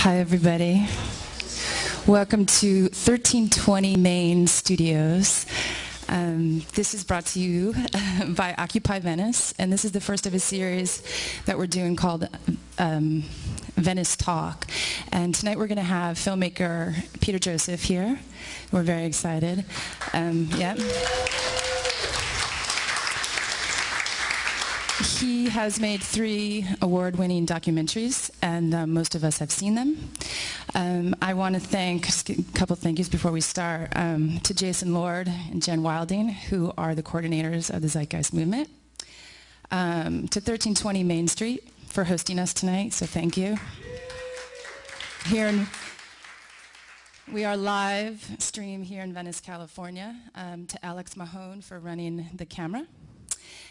Hi, everybody. Welcome to 1320 Main Studios. This is brought to you by Occupy Venice, and this is the first of a series that we're doing called Venice Talk. And tonight we're going to have filmmaker Peter Joseph here. We're very excited. He has made 3 award-winning documentaries, and most of us have seen them. I want to thank, just a couple thank yous before we start, to Jason Lord and Jen Wilding, who are the coordinators of the Zeitgeist movement, to 1320 Main Street for hosting us tonight, so thank you. We are live stream here in Venice, California, to Alex Mahone for running the camera.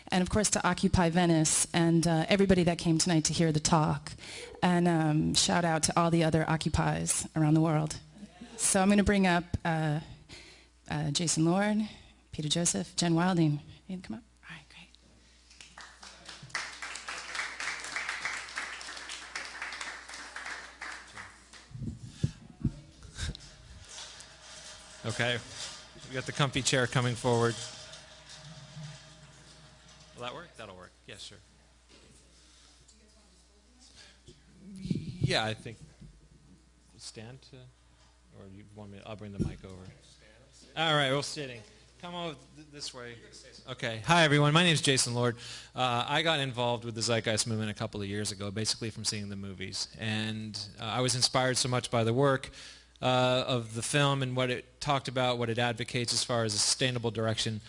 And of course to Occupy Venice and everybody that came tonight to hear the talk. And shout out to all the other Occupies around the world. So I'm going to bring up Jason Lord, Peter Joseph, Jen Wilding. You can come up? All right, great. Okay, we got the comfy chair coming forward. Will that work? That'll work. Yes, sure. Yeah, I think. Stand to, or you want me? I'll bring the mic over. All right, we're sitting. Come over this way. Okay. Hi, everyone. My name is Jason Lord. I got involved with the Zeitgeist movement a couple of years ago, basically from seeing the movies, and I was inspired so much by the work of the film and what it talked about, what it advocates as far as a sustainable direction.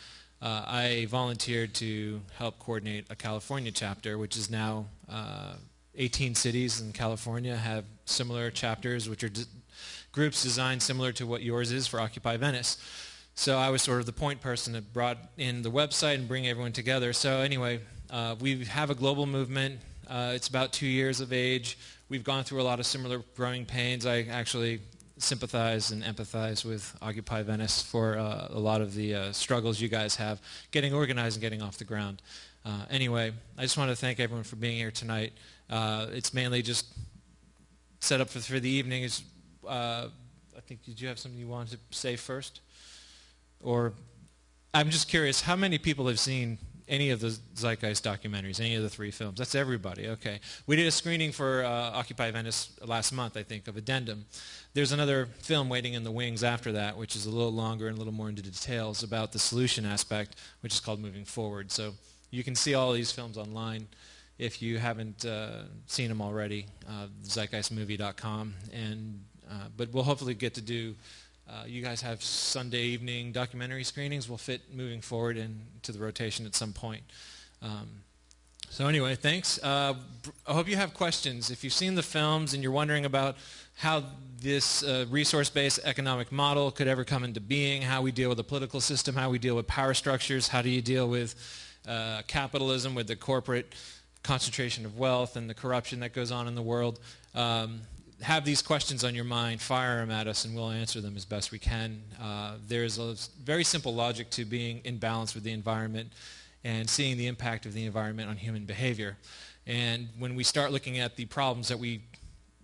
I volunteered to help coordinate a California chapter, which is now 18 cities in California have similar chapters, which are groups designed similar to what yours is for Occupy Venice. So I was sort of the point person that brought in the website and bring everyone together. So anyway, we have a global movement. It's about 2 years of age. We've gone through a lot of similar growing pains. I actually sympathize and empathize with Occupy Venice for a lot of the struggles you guys have getting organized and getting off the ground. Anyway, I just want to thank everyone for being here tonight. It's mainly just set up for the evening. I think, did you have something you wanted to say first? Or, I'm just curious, how many people have seen any of the Zeitgeist documentaries, any of the 3 films? That's everybody, okay. We did a screening for Occupy Venice last month, I think, of Addendum. There's another film waiting in the wings after that, which is a little longer and a little more into details about the solution aspect, which is called Moving Forward. So you can see all these films online if you haven't seen them already, zeitgeistmovie.com. But we'll hopefully get to do, you guys have Sunday evening documentary screenings. We'll fit Moving Forward into the rotation at some point. So anyway, thanks. I hope you have questions. If you've seen the films and you're wondering about how this resource-based economic model could ever come into being, how we deal with the political system, how we deal with power structures, how do you deal with capitalism, with the corporate concentration of wealth and the corruption that goes on in the world, have these questions on your mind, fire them at us, and we'll answer them as best we can. There's a very simple logic to being in balance with the environment and seeing the impact of the environment on human behavior. And when we start looking at the problems that we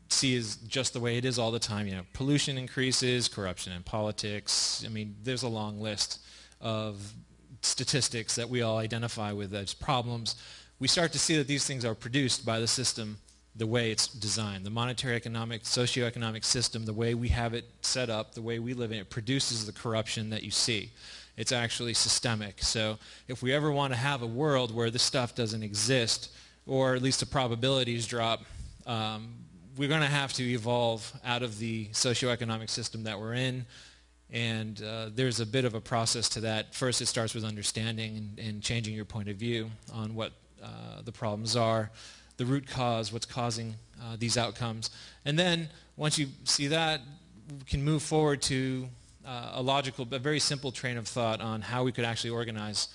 see as just the way it is all the time, you know, pollution increases, corruption in politics, I mean, there's a long list of statistics that we all identify with as problems. We start to see that these things are produced by the system the way it's designed. The monetary, economic, socioeconomic system, the way we have it set up, the way we live in it, produces the corruption that you see. It's actually systemic. So if we ever want to have a world where this stuff doesn't exist, or at least the probabilities drop, we're going to have to evolve out of the socioeconomic system that we're in. And there's a bit of a process to that. First, it starts with understanding and changing your point of view on what the problems are, the root cause, what's causing these outcomes. And then once you see that, we can move forward to a logical but very simple train of thought on how we could actually organize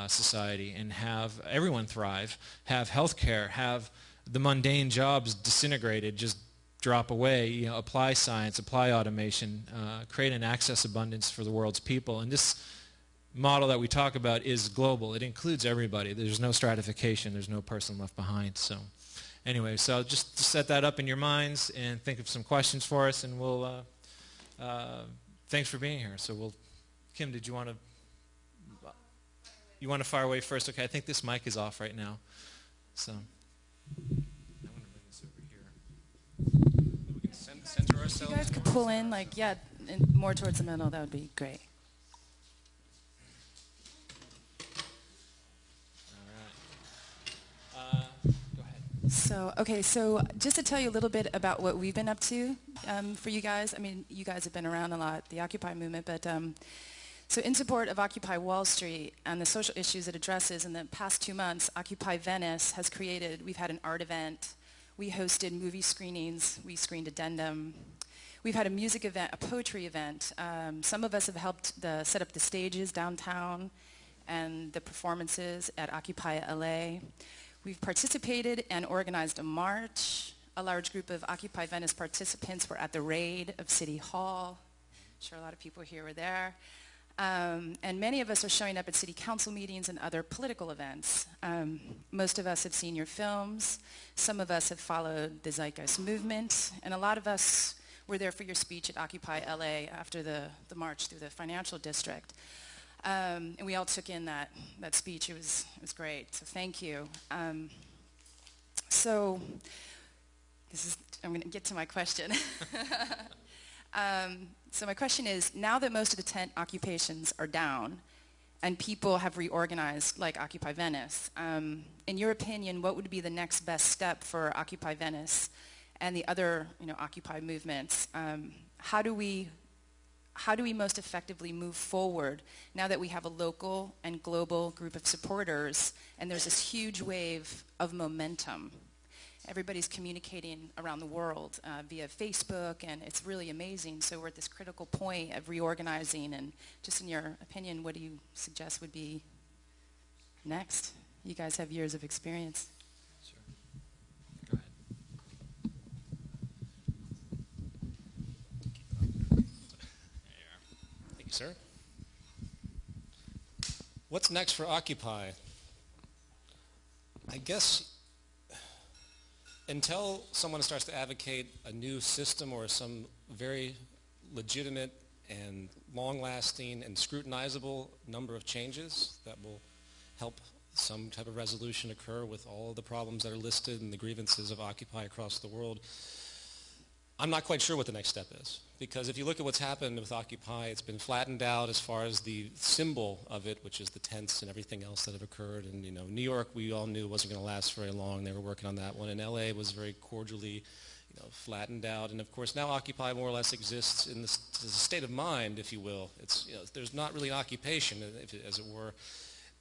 society and have everyone thrive, have health care, have the mundane jobs disintegrated, just drop away, you know, apply science, apply automation, create an access abundance for the world's people. And this model that we talk about is global. It includes everybody. There's no stratification. There's no person left behind. So Anyway, so just set that up in your minds and think of some questions for us, and we'll, thanks for being here. So Kim, did you want to fire away first? Okay, I think this mic is off right now. So I'm going to bring this over here. We can center ourselves. You guys could pull in, more towards the middle. That would be great. So just to tell you a little bit about what we've been up to for you guys. I mean, you guys have been around a lot, the Occupy movement, but so in support of Occupy Wall Street and the social issues it addresses, in the past 2 months, Occupy Venice has we've had an art event, we hosted movie screenings, we screened Addendum, we've had a music event, a poetry event. Some of us have helped set up the stages downtown and the performances at Occupy LA. We've participated and organized a march. A large group of Occupy Venice participants were at the raid of City Hall. I'm sure a lot of people here were there. And many of us are showing up at city council meetings and other political events. Most of us have seen your films. Some of us have followed the Zeitgeist movement. And a lot of us were there for your speech at Occupy LA after the march through the financial district. And we all took in that speech. It was great. So thank you. So I'm going to get to my question. So my question is, now that most of the tent occupations are down and people have reorganized like Occupy Venice, in your opinion, what would be the next best step for Occupy Venice and the other Occupy movements? How do we most effectively move forward now that we have a local and global group of supporters and there's this huge wave of momentum? Everybody's communicating around the world via Facebook, and it's really amazing. So we're at this critical point of reorganizing, and just in your opinion, what do you suggest would be next? You guys have years of experience. Sure. Go ahead. Thank you, sir. What's next for Occupy? I guess until someone starts to advocate a new system or some very legitimate and long-lasting and scrutinizable number of changes that will help some type of resolution occur with all of the problems that are listed and the grievances of Occupy across the world, I'm not quite sure what the next step is. Because if you look at what's happened with Occupy, it's been flattened out as far as the symbol of it, which is the tents and everything else that have occurred. And New York, we all knew wasn't going to last very long. They were working on that one. And LA was very cordially flattened out. And of course, now Occupy more or less exists in the state of mind, if you will. It's, there's not really an occupation, as it were.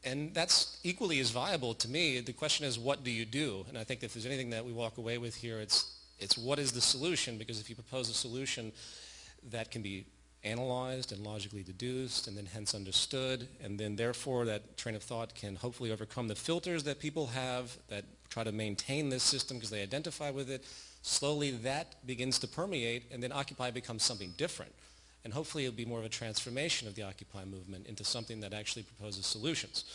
And that's equally as viable to me. The question is, what do you do? And I think if there's anything that we walk away with here, it's what is the solution? Because if you propose a solution that can be analyzed and logically deduced and then hence understood, and then therefore that train of thought can hopefully overcome the filters that people have that try to maintain this system because they identify with it, slowly that begins to permeate, and then Occupy becomes something different. And hopefully it'll be more of a transformation of the Occupy movement into something that actually proposes solutions.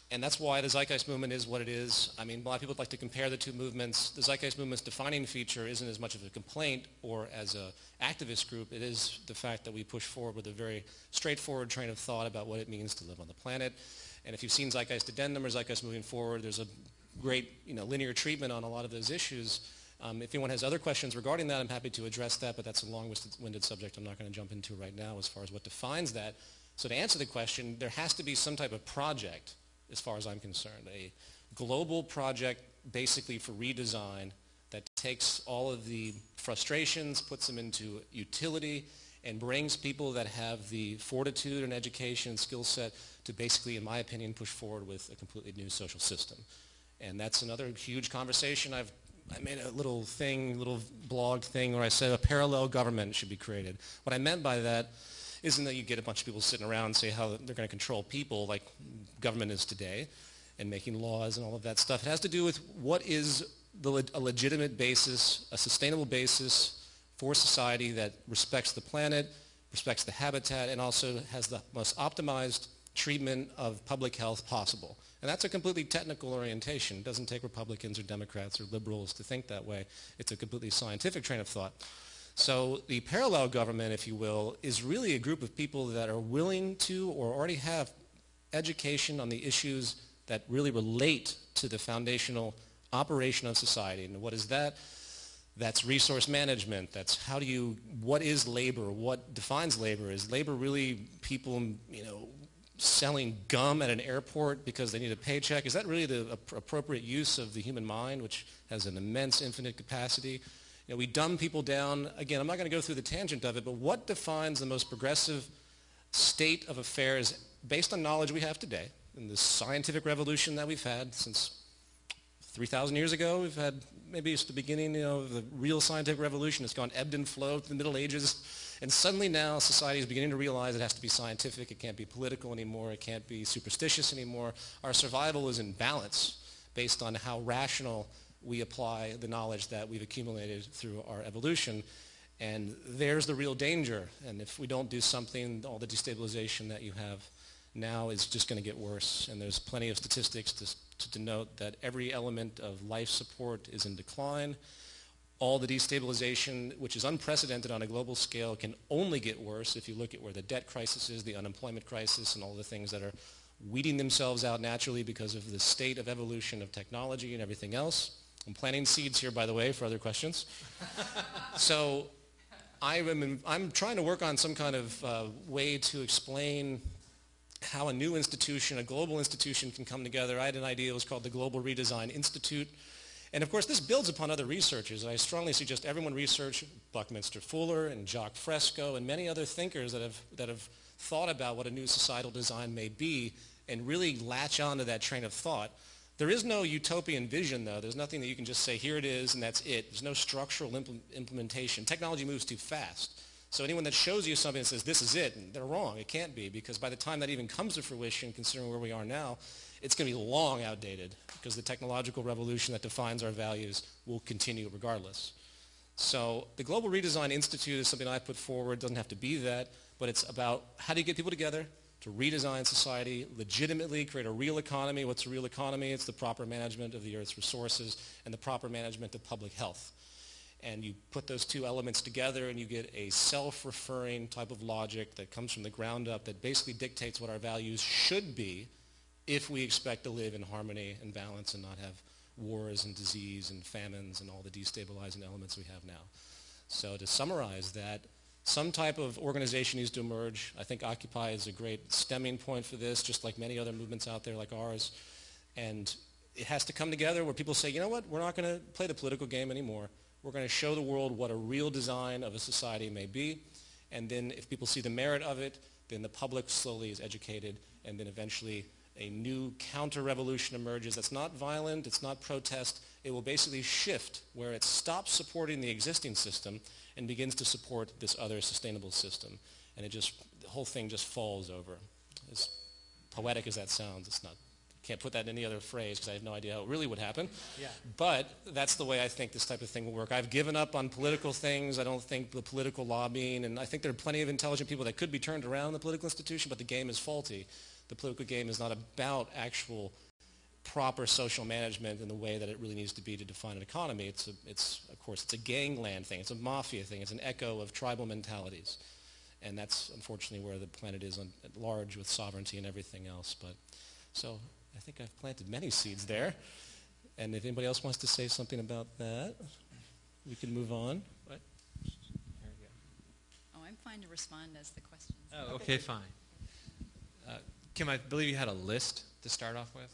And that's why the Zeitgeist movement is what it is. I mean, a lot of people like to compare the two movements. The Zeitgeist movement's defining feature isn't as much of a complaint or as an activist group. It is the fact that we push forward with a very straightforward train of thought about what it means to live on the planet. And if you've seen Zeitgeist Addendum or Zeitgeist Moving Forward, there's a great linear treatment on a lot of those issues. If anyone has other questions regarding that, I'm happy to address that, but that's a long-winded subject I'm not going to jump into right now as far as what defines that. So to answer the question, there has to be some type of project, as far as I'm concerned, a global project basically for redesign that takes all of the frustrations, puts them into utility, and brings people that have the fortitude and education and skill set to basically, in my opinion, push forward with a completely new social system. And that's another huge conversation. I made a little blog thing where I said a parallel government should be created. What I meant by that isn't that you get a bunch of people sitting around and say how they're going to control people like government is today and making laws and all of that stuff. It has to do with what is a legitimate basis, a sustainable basis for society that respects the planet, respects the habitat, and also has the most optimized treatment of public health possible. And And that's a completely technical orientation. It doesn't take Republicans or Democrats or liberals to think that way. It's a completely scientific train of thought. So the parallel government, if you will, is really a group of people that are willing to or already have education on the issues that really relate to the foundational operation of society. And what is that? That's resource management. That's what is labor? What defines labor? Is labor really people, selling gum at an airport because they need a paycheck? Is that really the appropriate use of the human mind, which has an immense infinite capacity? We dumb people down. Again, I'm not going to go through the tangent of it, but what defines the most progressive state of affairs based on knowledge we have today in the scientific revolution that we've had since 3,000 years ago? We've had, maybe it's the beginning of the real scientific revolution. It's gone ebbed and flowed to the Middle Ages. And suddenly now society is beginning to realize it has to be scientific. It can't be political anymore. It can't be superstitious anymore. Our survival is in balance based on how rational we apply the knowledge that we've accumulated through our evolution. And there's the real danger. And if we don't do something, all the destabilization that you have now is just going to get worse. And there's plenty of statistics to denote that every element of life support is in decline. All the destabilization, which is unprecedented on a global scale, can only get worse if you look at where the debt crisis is, the unemployment crisis, and all the things that are weeding themselves out naturally because of the state of evolution of technology and everything else. I'm planting seeds here, by the way, for other questions. So I'm trying to work on some kind of way to explain how a new institution, a global institution, can come together. I had an idea. It was called the Global Redesign Institute. And of course, this builds upon other researchers. I strongly suggest everyone research Buckminster Fuller and Jacques Fresco and many other thinkers that have thought about what a new societal design may be and really latch onto that train of thought. There is no utopian vision, though. There's nothing that you can just say, here it is, and that's it. There's no structural implementation. Technology moves too fast. So anyone that shows you something that says, this is it, they're wrong. It can't be, because by the time that even comes to fruition, considering where we are now, it's going to be long outdated, because the technological revolution that defines our values will continue regardless. So the Global Redesign Institute is something I put forward. It doesn't have to be that, but it's about how do you get people together to redesign society, legitimately create a real economy. What's a real economy? It's the proper management of the Earth's resources and the proper management of public health. And you put those two elements together and you get a self-referring type of logic that comes from the ground up that basically dictates what our values should be if we expect to live in harmony and balance and not have wars and disease and famines and all the destabilizing elements we have now. So to summarize that, some type of organization needs to emerge. I think Occupy is a great stemming point for this, just like many other movements out there like ours. And it has to come together where people say, you know what, we're not going to play the political game anymore. We're going to show the world what a real design of a society may be. And then if people see the merit of it, then the public slowly is educated, and then eventually a new counter-revolution emerges that's not violent, it's not protest. It will basically shift where it stops supporting the existing system and begins to support this other sustainable system. And the whole thing just falls over. As poetic as that sounds, it's not. Can't put that in any other phrase because I have no idea how it really would happen. Yeah. But that's the way I think this type of thing will work. I've given up on political things. I don't think the political lobbying, and I think there are plenty of intelligent people that could be turned around in the political institution, but the game is faulty. The political game is not about actual proper social management in the way that it really needs to be to define an economy. Of course, it's a gangland thing. It's a mafia thing. It's an echo of tribal mentalities. And that's unfortunately where the planet is at large with sovereignty and everything else. So I think I've planted many seeds there. And if anybody else wants to say something about that, we can move on. What? There we go. Oh, I'm fine to respond as the questions. Oh, okay, fine. Kim, I believe you had a list to start off with.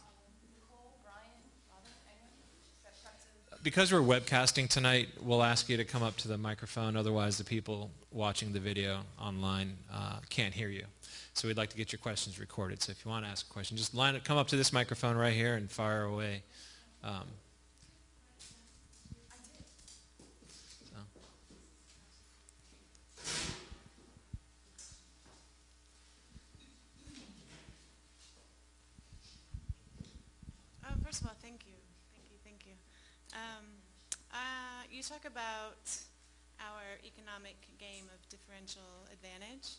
Because we're webcasting tonight, we'll ask you to come up to the microphone. Otherwise, the people watching the video online can't hear you. So we'd like to get your questions recorded. So if you want to ask a question, just come up to this microphone right here and fire away. First of all, thank you. You talk about our economic game of differential advantage.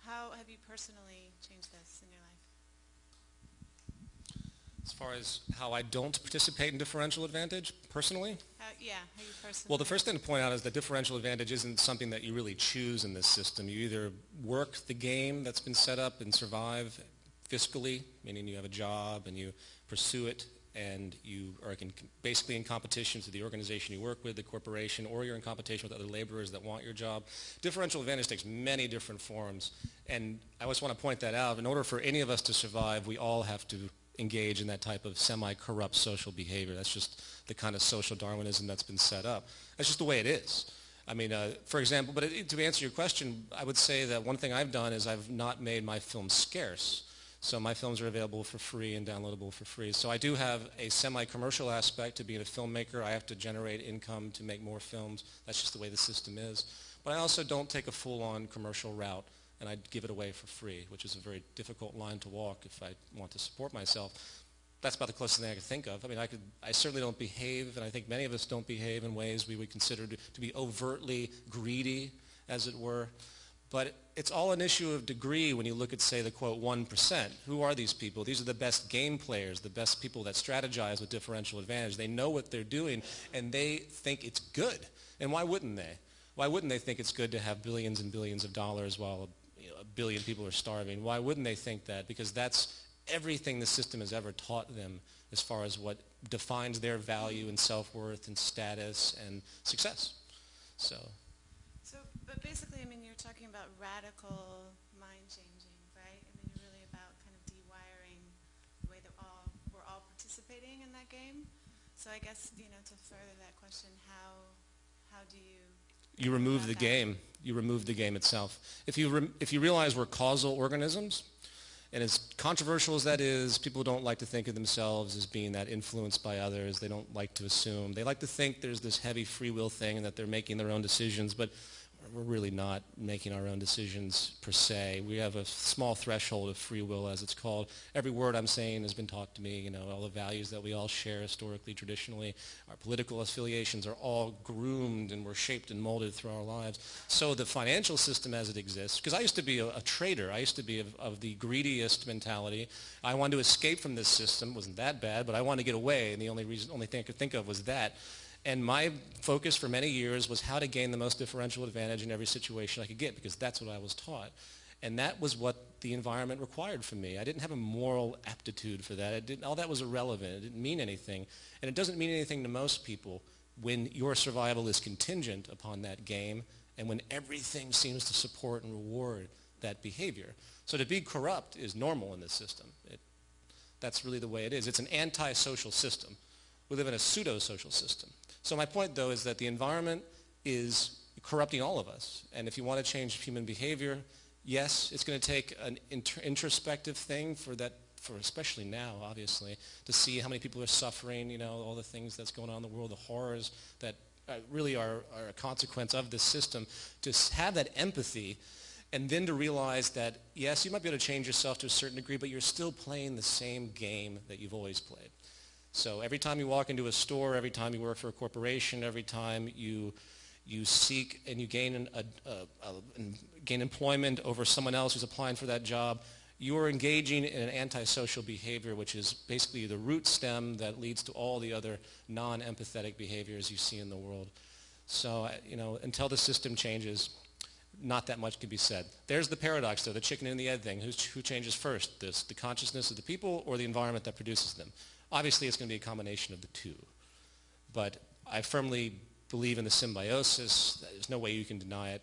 How have you personally changed this in your life? As far as how I don't participate in differential advantage, personally? How you personally? Well, the first thing to point out is that differential advantage isn't something that you really choose in this system. You either work the game that's been set up and survive fiscally, meaning you have a job and you pursue it, and you are basically in competition to the organization you work with, the corporation, or you're in competition with other laborers that want your job. Differential advantage takes many different forms, and I always want to point that out. In order for any of us to survive, we all have to engage in that type of semi-corrupt social behavior. That's just the kind of social Darwinism that's been set up. That's just the way it is. I mean, for example, but to answer your question, I would say that one thing I've done is I've not made my films scarce. So my films are available for free and downloadable for free. So I do have a semi-commercial aspect to being a filmmaker. I have to generate income to make more films. That's just the way the system is. But I also don't take a full-on commercial route, and I give it away for free, which is a very difficult line to walk if I want to support myself. That's about the closest thing I could think of. I mean, I certainly don't behave, and I think many of us don't behave in ways we would consider to be overtly greedy, as it were. But it's all an issue of degree when you look at, say, the, quote, 1%. Who are these people? These are the best game players, the best people that strategize with differential advantage. They know what they're doing, and they think it's good. And why wouldn't they? Why wouldn't they think it's good to have billions and billions of dollars while a billion people are starving? Why wouldn't they think that? Because that's everything the system has ever taught them as far as what defines their value and self-worth and status and success. So, but basically, I mean, you're talking about radical mind changing, right? I mean, you're really about kind of dewiring the way that we're all participating in that game. So I guess, to further that question, how do you... You remove the game. You remove the game itself. If you realize we're causal organisms, and as controversial as that is, people don't like to think of themselves as being that influenced by others. They don't like to assume. They like to think there's this heavy free will thing and that they're making their own decisions, but we're really not making our own decisions per se. We have a small threshold of free will, as it's called. Every word I'm saying has been taught to me, all the values that we all share historically, traditionally. Our political affiliations are all groomed and we're shaped and molded through our lives. So the financial system as it exists, because I used to be a trader. I used to be of the greediest mentality. I wanted to escape from this system. It wasn't that bad, but I wanted to get away, and the only thing I could think of was that. And my focus for many years was how to gain the most differential advantage in every situation I could get, because that's what I was taught. And that was what the environment required from me. I didn't have a moral aptitude for that. All that was irrelevant. It didn't mean anything. And it doesn't mean anything to most people when your survival is contingent upon that game and when everything seems to support and reward that behavior. So to be corrupt is normal in this system. That's really the way it is. It's an anti-social system. We live in a pseudo-social system. So my point, though, is that the environment is corrupting all of us. And if you want to change human behavior, yes, it's going to take an introspective thing for especially now, obviously, to see how many people are suffering, all the things that's going on in the world, the horrors that really are a consequence of this system, to have that empathy, and then to realize that, yes, you might be able to change yourself to a certain degree, but you're still playing the same game that you've always played. So every time you walk into a store, every time you work for a corporation, every time you seek and you gain employment over someone else who's applying for that job, you are engaging in an antisocial behavior, which is basically the root stem that leads to all the other non-empathetic behaviors you see in the world. So, until the system changes, not that much can be said. There's the paradox, though, the chicken and the egg thing. Who changes first, the consciousness of the people or the environment that produces them? Obviously, it's going to be a combination of the two. But I firmly believe in the symbiosis. There's no way you can deny it.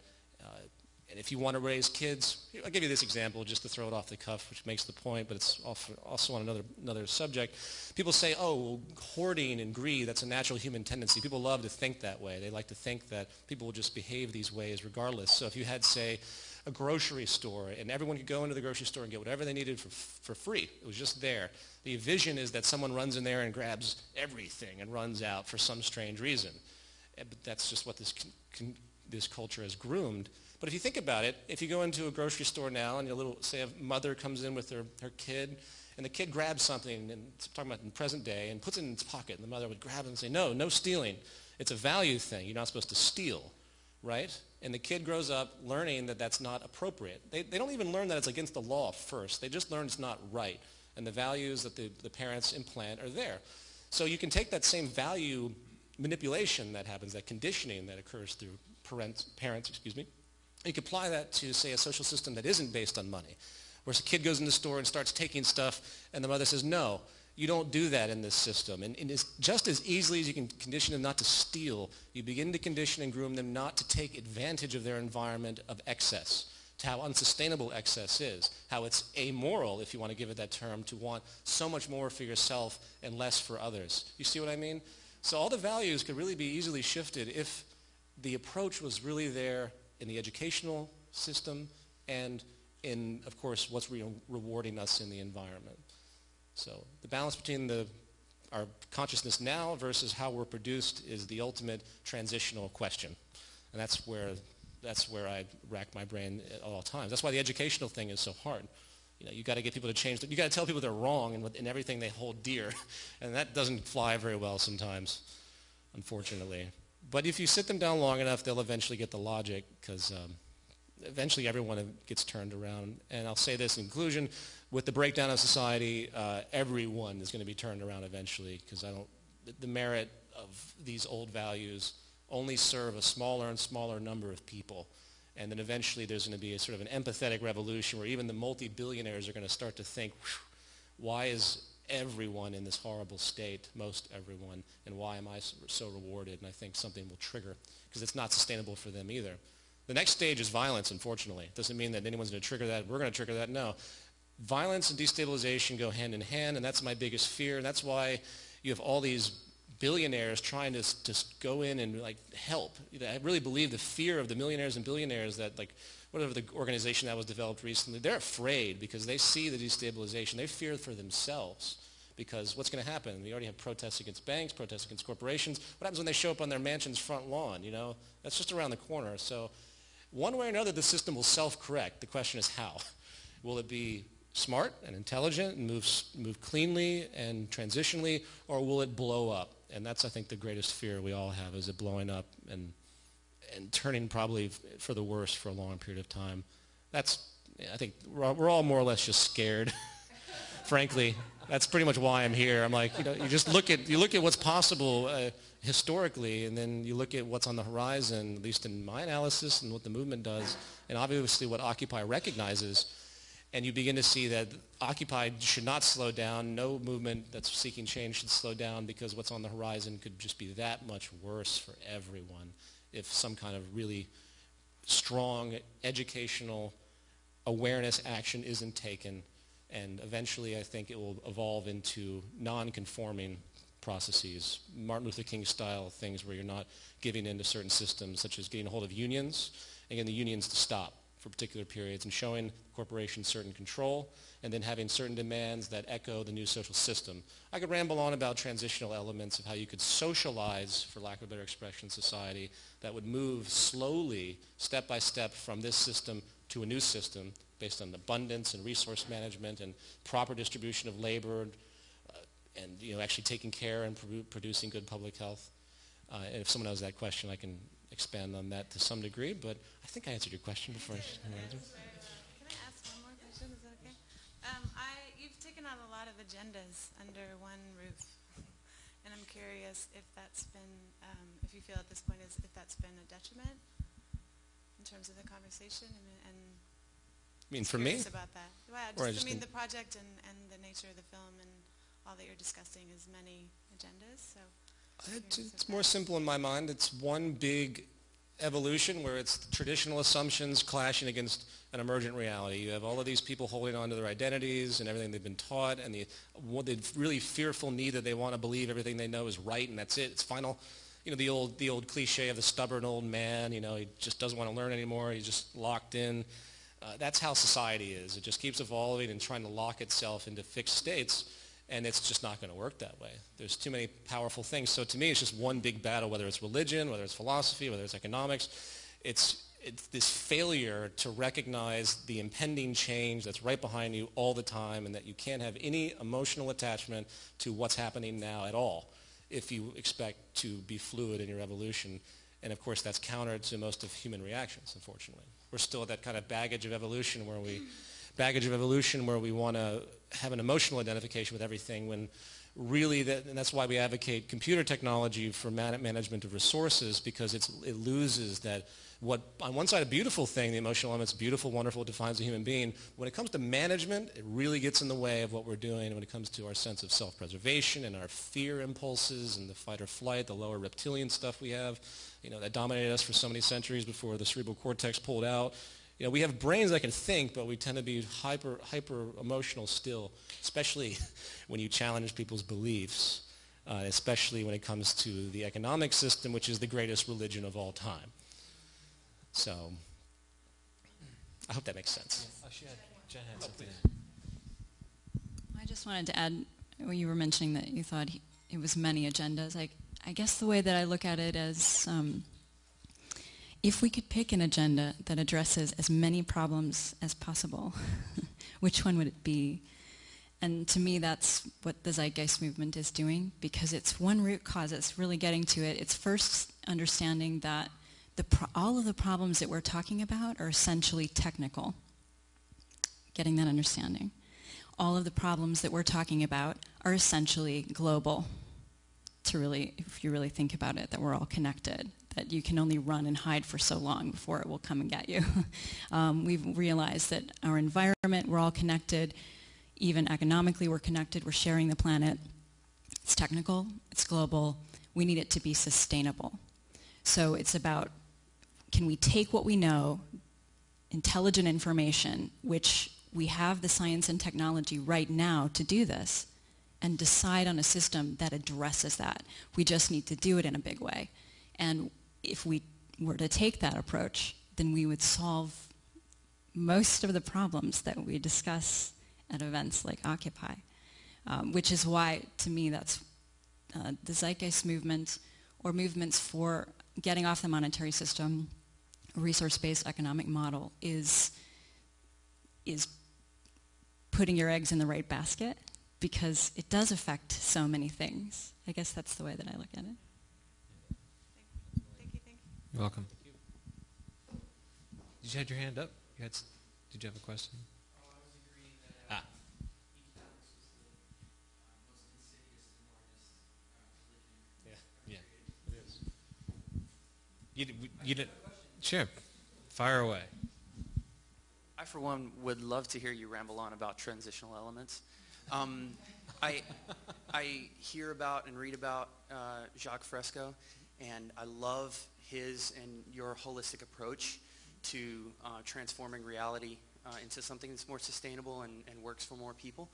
And if you want to raise kids, I'll give you this example just to throw it off the cuff, which makes the point, but it's also on another subject. People say, oh, hoarding and greed, that's a natural human tendency. People love to think that way. They like to think that people will just behave these ways regardless. So if you had, say, a grocery store, and everyone could go into the grocery store and get whatever they needed for free. It was just there. The vision is that someone runs in there and grabs everything and runs out for some strange reason. But that's just what this culture has groomed. But if you think about it, if you go into a grocery store now and say a mother comes in with her kid, and the kid grabs something, and I'm talking about in present day, and puts it in its pocket, and the mother would grab it and say, no stealing. It's a value thing. You're not supposed to steal, right? And the kid grows up learning that that's not appropriate. They don't even learn that it's against the law first. They just learn it's not right. And the values that the parents implant are there. So you can take that same value manipulation that happens, that conditioning that occurs through parents, you can apply that to, say, a social system that isn't based on money, where a kid goes in the store and starts taking stuff, and the mother says, no, you don't do that in this system. And it's just as easily as you can condition them not to steal, you begin to condition and groom them not to take advantage of their environment of excess, to how unsustainable excess is, how it's amoral, if you want to give it that term, to want so much more for yourself and less for others. You see what I mean? So all the values could really be easily shifted if the approach was really there in the educational system and in, of course, what's rewarding us in the environment. So the balance between our consciousness now versus how we're produced is the ultimate transitional question. And that's where I rack my brain at all times. That's why the educational thing is so hard. You know, you got to get people to change. You got to tell people they're wrong in everything they hold dear, and that doesn't fly very well sometimes, unfortunately. But if you sit them down long enough, they'll eventually get the logic, because eventually everyone gets turned around. And I'll say this in conclusion: with the breakdown of society, everyone is going to be turned around eventually, because the merit of these old values only serve a smaller and smaller number of people. And then eventually there's going to be a sort of an empathetic revolution where even the multi-billionaires are going to start to think, why is everyone in this horrible state, most everyone, and why am I so rewarded? And I think something will trigger, because it's not sustainable for them either. The next stage is violence, unfortunately. It doesn't mean that anyone's going to trigger that. We're going to trigger that. No. Violence and destabilization go hand in hand, and that's my biggest fear. And that's why you have all these billionaires trying to just go in and help. I really believe the fear of the millionaires and billionaires that whatever the organization that was developed recently, they're afraid because they see the destabilization. They fear for themselves because what's going to happen? We already have protests against banks, protests against corporations. What happens when they show up on their mansion's front lawn? You know, that's just around the corner. So one way or another, the system will self-correct. The question is how. Will it be smart and intelligent and move cleanly and transitionally, or will it blow up? And that's, I think, the greatest fear we all have, is it blowing up and turning probably for the worse for a long period of time. I think we're all more or less just scared. Frankly, that's pretty much why I'm here. I'm like, you just look at what's possible historically, and then you look at what's on the horizon, at least in my analysis and what the movement does, and obviously what Occupy recognizes. And you begin to see that Occupy should not slow down. No movement that's seeking change should slow down, because what's on the horizon could just be that much worse for everyone if some kind of really strong educational awareness action isn't taken. And eventually I think it will evolve into non-conforming processes, Martin Luther King style things where you're not giving in to certain systems, such as getting a hold of unions and getting the unions to stop for particular periods and showing corporations certain control, and then having certain demands that echo the new social system. I could ramble on about transitional elements of how you could socialize, for lack of a better expression, society that would move slowly, step by step, from this system to a new system based on abundance and resource management and proper distribution of labor, and actually taking care and producing good public health. And if someone has that question, I can expand on that to some degree, but I think I answered your question before. Can I ask one more question? Is that okay? You've taken on a lot of agendas under one roof, and I'm curious if that's been, if you feel at this point if that's been a detriment in terms of the conversation, and I mean, for me? About that. Well, the project and the nature of the film and all that you're discussing is many agendas, so. It's more simple in my mind. It's one big evolution where it's traditional assumptions clashing against an emergent reality. You have all of these people holding on to their identities and everything they've been taught, and the really fearful need that they want to believe everything they know is right, and that's it. It's final. The old cliche of the stubborn old man. He just doesn't want to learn anymore. He's just locked in. That's how society is. It just keeps evolving and trying to lock itself into fixed states. And it's just not going to work that way. There's too many powerful things. So to me, it's just one big battle, whether it's religion, whether it's philosophy, whether it's economics. It's this failure to recognize the impending change that's right behind you all the time, and that you can't have any emotional attachment to what's happening now at all if you expect to be fluid in your evolution. And of course, that's counter to most of human reactions, unfortunately. We're still at that kind of baggage of evolution where we baggage of evolution where we want to have an emotional identification with everything when really, and that's why we advocate computer technology for management of resources, because it loses that, what on one side a beautiful thing, the emotional element's beautiful, wonderful, it defines a human being. When it comes to management, it really gets in the way of what we're doing when it comes to our sense of self-preservation and our fear impulses and the fight or flight, the lower reptilian stuff we have, that dominated us for so many centuries before the cerebral cortex pulled out. We have brains that can think, but we tend to be hyper emotional still, especially when you challenge people's beliefs, especially when it comes to the economic system, which is the greatest religion of all time. So, I hope that makes sense. Oh, Jen had something. I just wanted to add, when you were mentioning that you thought it was many agendas, I guess the way that I look at it as if we could pick an agenda that addresses as many problems as possible, which one would it be? And to me, that's what the Zeitgeist movement is doing, because it's one root cause. It's really getting to it. It's first understanding that all of the problems that we're talking about are essentially technical. Getting that understanding. All of the problems that we're talking about are essentially global. If you really think about it, that we're all connected, that you can only run and hide for so long before it will come and get you. We've realized that our environment, we're all connected. Even economically, we're connected. We're sharing the planet. It's technical. It's global. We need it to be sustainable. So it's about, can we take what we know, intelligent information, which we have the science and technology right now to do this, and decide on a system that addresses that. We just need to do it in a big way. And if we were to take that approach, then we would solve most of the problems that we discuss at events like Occupy, which is why, to me, that's the Zeitgeist movement, or movements for getting off the monetary system, a resource-based economic model, is putting your eggs in the right basket, because it does affect so many things. I guess that's the way that I look at it. Thank you. You're welcome. Did you have your hand up? Did you have a question? You did. Sure. Fire away. I, for one, would love to hear you ramble on about transitional elements. I hear about and read about Jacques Fresco, and I love his and your holistic approach to transforming reality into something that's more sustainable and works for more people.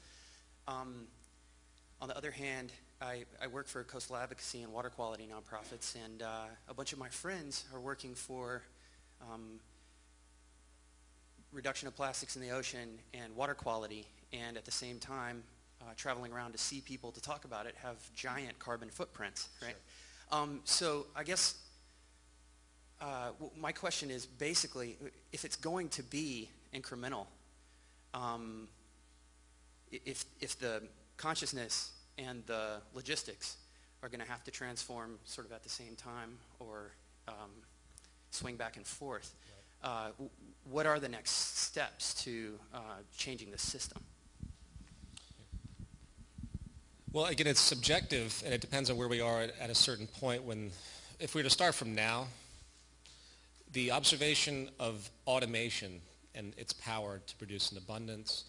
On the other hand, I work for coastal advocacy and water quality nonprofits, and a bunch of my friends are working for reduction of plastics in the ocean and water quality, and at the same time traveling around to see people to talk about it have giant carbon footprints, right? Sure. So I guess my question is basically, if it's going to be incremental, if the consciousness and the logistics are going to have to transform sort of at the same time, or swing back and forth, right, what are the next steps to changing the system? Well, again, it's subjective, and it depends on where we are at a certain point. If we were to start from now, the observation of automation and its power to produce an abundance,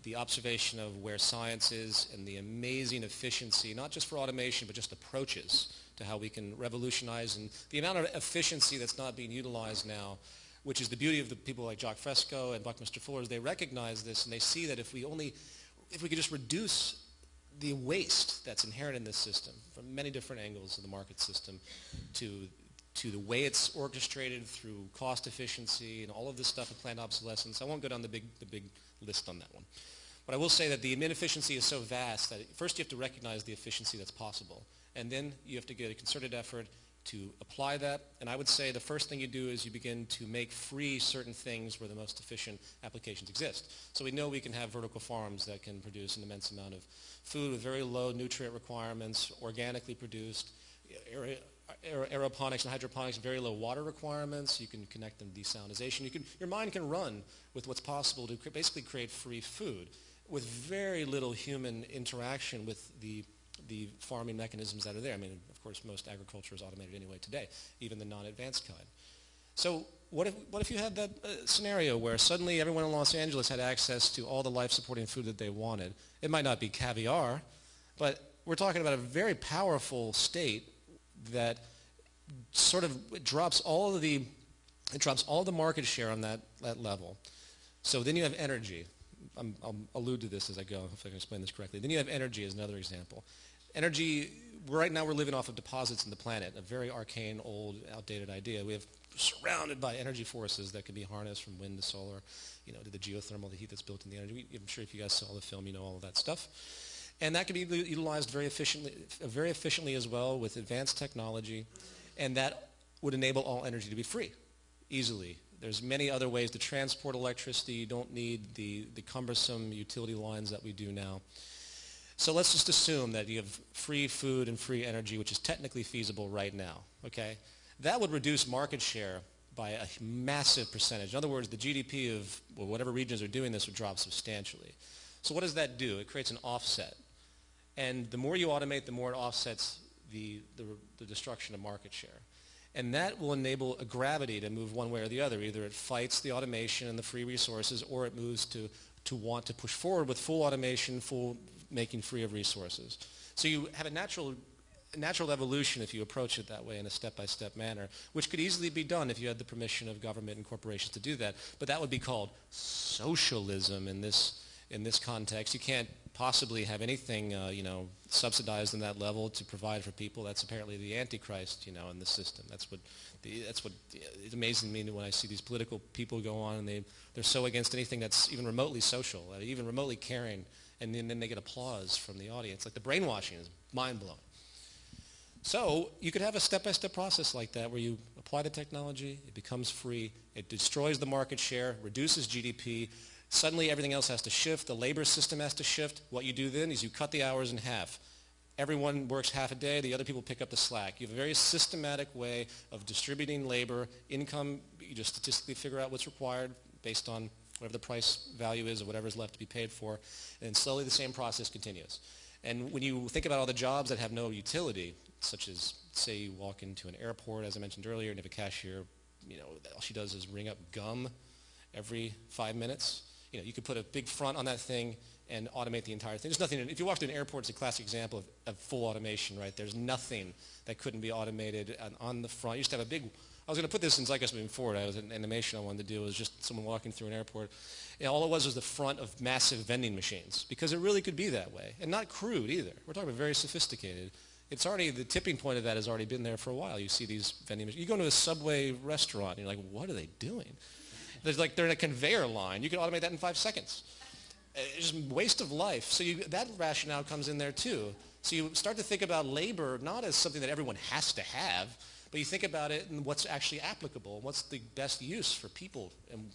the observation of where science is and the amazing efficiency, not just for automation, but just approaches to how we can revolutionize, and the amount of efficiency that's not being utilized now, which is the beauty of the people like Jacques Fresco and Buckminster Fuller, is they recognize this, and they see that if we could just reduce the waste that's inherent in this system from many different angles of the market system to the way it's orchestrated through cost efficiency and all of this stuff of planned obsolescence. I won't go down the big list on that one. But I will say that the inefficiency is so vast that first you have to recognize the efficiency that's possible, and then you have to get a concerted effort to apply that. And I would say the first thing you do is you begin to make free certain things where the most efficient applications exist. So we know we can have vertical farms that can produce an immense amount of food with very low nutrient requirements, organically produced. aeroponics and hydroponics, very low water requirements. You can connect them to desalinization. Your mind can run with what's possible to basically create free food with very little human interaction with the farming mechanisms that are there. I mean, of course, most agriculture is automated anyway today, even the non-advanced kind. So what if you had that scenario where suddenly everyone in Los Angeles had access to all the life-supporting food that they wanted? It might not be caviar, but we're talking about a very powerful state that sort of drops all the market share on that level. So then you have energy. I'll allude to this as I go, if I can explain this correctly. Then you have energy as another example. Energy, right now we're living off of deposits in the planet, a very arcane, old, outdated idea. We're surrounded by energy forces that can be harnessed from wind to solar, to the geothermal, the heat that's built in the energy. I'm sure if you guys saw the film, you know all of that stuff. And that can be utilized very efficiently as well with advanced technology, and that would enable all energy to be free, easily. There's many other ways to transport electricity. You don't need the cumbersome utility lines that we do now. So let's just assume that you have free food and free energy, which is technically feasible right now, okay? That would reduce market share by a massive percentage. In other words, the GDP of whatever regions are doing this would drop substantially. So what does that do? It creates an offset. And the more you automate, the more it offsets the destruction of market share. And that will enable a gravity to move one way or the other. Either it fights the automation and the free resources, or it moves to want to push forward with full automation, full making free of resources. So you have a natural evolution if you approach it that way in a step-by-step manner, which could easily be done if you had the permission of government and corporations to do that. But that would be called socialism in this context. You can't possibly have anything, subsidized in that level to provide for people. That's apparently the Antichrist, in the system. That's what it's amazing to me when I see these political people go on and they're so against anything that's even remotely social, even remotely caring, and then they get applause from the audience. Like the brainwashing is mind-blowing. So you could have a step-by-step process like that where you apply the technology, it becomes free, it destroys the market share, reduces GDP. Suddenly everything else has to shift. The labor system has to shift. What you do then is you cut the hours in half. Everyone works half a day. The other people pick up the slack. You have a very systematic way of distributing labor, income. You just statistically figure out what's required based on whatever the price value is or whatever is left to be paid for. And slowly the same process continues. And when you think about all the jobs that have no utility, such as, say, you walk into an airport, as I mentioned earlier, and you have a cashier, all she does is ring up gum every 5 minutes. You could put a big front on that thing and automate the entire thing. There's nothing, if you walk to an airport, it's a classic example of full automation, right? There's nothing that couldn't be automated on the front. You used to have a big, I was going to put this in Zeitgeist moving forward. I was an animation I wanted to do. It was just someone walking through an airport. All it was the front of massive vending machines, because it really could be that way. And not crude either. We're talking about very sophisticated. It's already, the tipping point of that has already been there for a while. You see these vending machines. You go into a Subway restaurant, and you're like, what are they doing? They're in a conveyor line. You can automate that in 5 seconds. It's just waste of life. So that rationale comes in there too. So you start to think about labor not as something that everyone has to have, but you think about it and what's actually applicable, what's the best use for people. And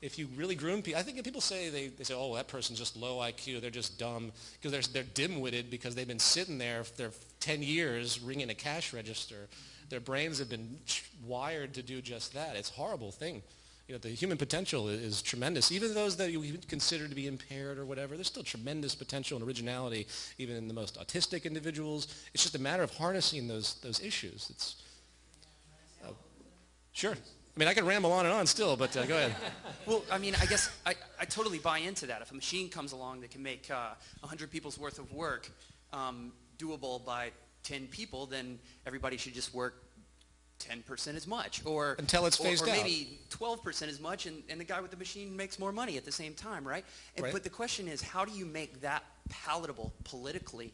if you really groom people, I think people say they say, oh, that person's just low IQ, they're just dumb, because they're dim-witted because they've been sitting there for 10 years ringing a cash register. Their brains have been wired to do just that. It's a horrible thing. The human potential is tremendous. Even those that you consider to be impaired or whatever, there's still tremendous potential and originality even in the most autistic individuals. It's just a matter of harnessing those issues. It's sure. I mean, I can ramble on and on still, but go ahead. Well, I mean, I guess I totally buy into that. If a machine comes along that can make 100 people's worth of work doable by 10 people, then everybody should just work 10% as much, or until it's phased out, or maybe 12% as much, and the guy with the machine makes more money at the same time, right? Right. But the question is, how do you make that palatable politically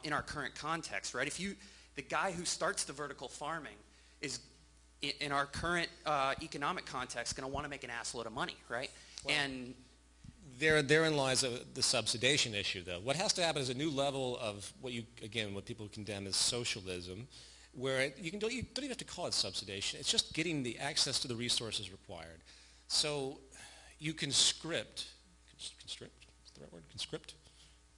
in our current context, right? The guy who starts the vertical farming is, in our current economic context, going to want to make an assload of money, right? Well, and therein lies the subsidization issue, though. What has to happen is a new level of what people condemn as socialism, where you don't even have to call it subsidization. It's just getting the access to the resources required. So you conscript, is the right word?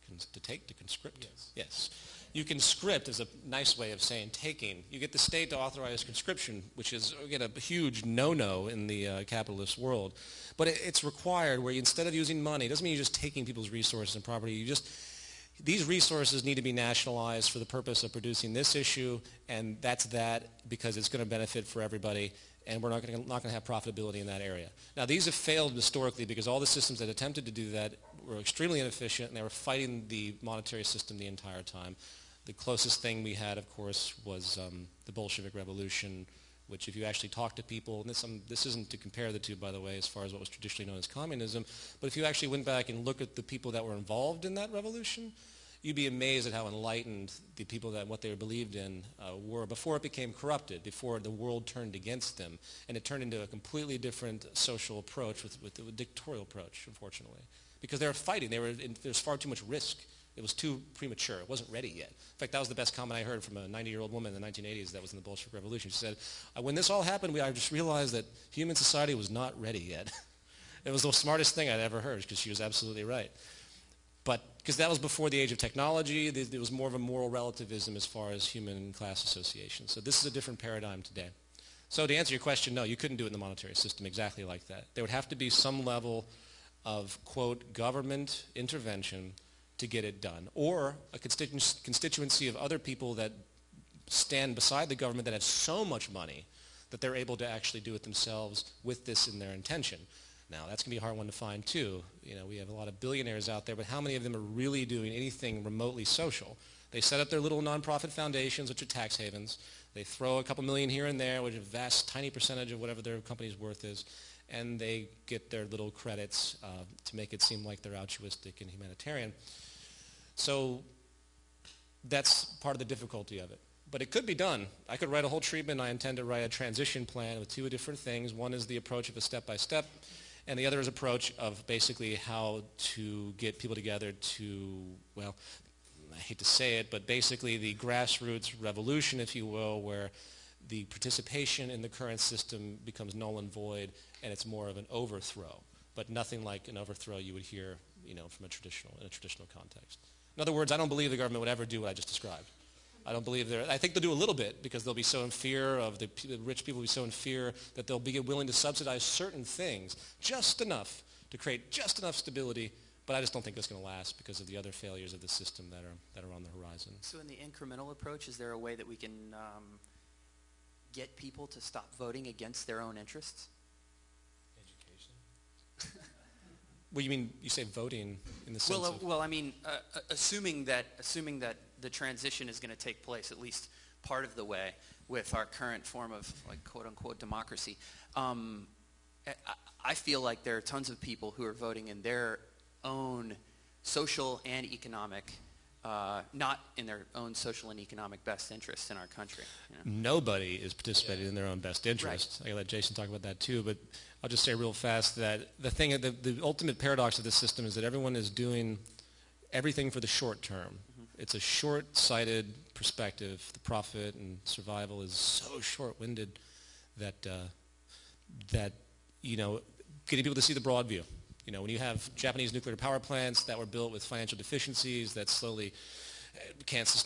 to conscript? Yes. You conscript is a nice way of saying taking. You get the state to authorize conscription, which is, again, a huge no-no in the capitalist world. But it's required where instead of using money, it doesn't mean you're just taking people's resources and property. These resources need to be nationalized for the purpose of producing this issue, and that's that because it's going to benefit for everybody, and we're not going to have profitability in that area. Now, these have failed historically because all the systems that attempted to do that were extremely inefficient, and they were fighting the monetary system the entire time. The closest thing we had, of course, was the Bolshevik Revolution, which if you actually talk to people, and this isn't to compare the two, by the way, as far as what was traditionally known as communism, but if you actually went back and looked at the people that were involved in that revolution, you'd be amazed at how enlightened the people that what they believed in were before it became corrupted, before the world turned against them, and it turned into a completely different social approach with a dictatorial approach, unfortunately, because they were fighting. There's far too much risk. It was too premature. It wasn't ready yet. In fact, that was the best comment I heard from a 90-year-old woman in the 1980s that was in the Bolshevik Revolution. She said, when this all happened, I just realized that human society was not ready yet. It was the smartest thing I'd ever heard because she was absolutely right. But because that was before the age of technology, there was more of a moral relativism as far as human class association. So this is a different paradigm today. So to answer your question, no, you couldn't do it in the monetary system exactly like that. There would have to be some level of, quote, government intervention to get it done, or a constituency of other people that stand beside the government that have so much money that they're able to actually do it themselves with this in their intention. Now, that's going to be a hard one to find, too. We have a lot of billionaires out there, but how many of them are really doing anything remotely social? They set up their little nonprofit foundations, which are tax havens. They throw a couple million here and there, which is a vast, tiny percentage of whatever their company's worth is, and they get their little credits to make it seem like they're altruistic and humanitarian. So that's part of the difficulty of it. But it could be done. I could write a whole treatment. I intend to write a transition plan with two different things. One is the approach of a step-by-step, and the other is approach of basically how to get people together to, well, I hate to say it, but basically the grassroots revolution, if you will, where the participation in the current system becomes null and void, and it's more of an overthrow, but nothing like an overthrow you would hear, from in a traditional context. In other words, I don't believe the government would ever do what I just described. I don't believe I think they'll do a little bit because they'll be so in fear of the rich people will be so in fear that they'll be willing to subsidize certain things just enough to create just enough stability, but I just don't think that's going to last because of the other failures of the system that are on the horizon. So in the incremental approach, is there a way that we can get people to stop voting against their own interests? Education? Well, you say voting in the sense of... Well, I mean, assuming that the transition is going to take place at least part of the way with our current form of, like, quote-unquote democracy, I feel like there are tons of people who are voting in their own social and economic, not in their own social and economic best interests in our country. Nobody is participating in their own best interests. Right. I'll let Jason talk about that too, but I'll just say real fast that the ultimate paradox of this system is that everyone is doing everything for the short term. Mm-hmm. It's a short-sighted perspective. The profit and survival is so short-winded that getting people to see the broad view. When you have Japanese nuclear power plants that were built with financial deficiencies that slowly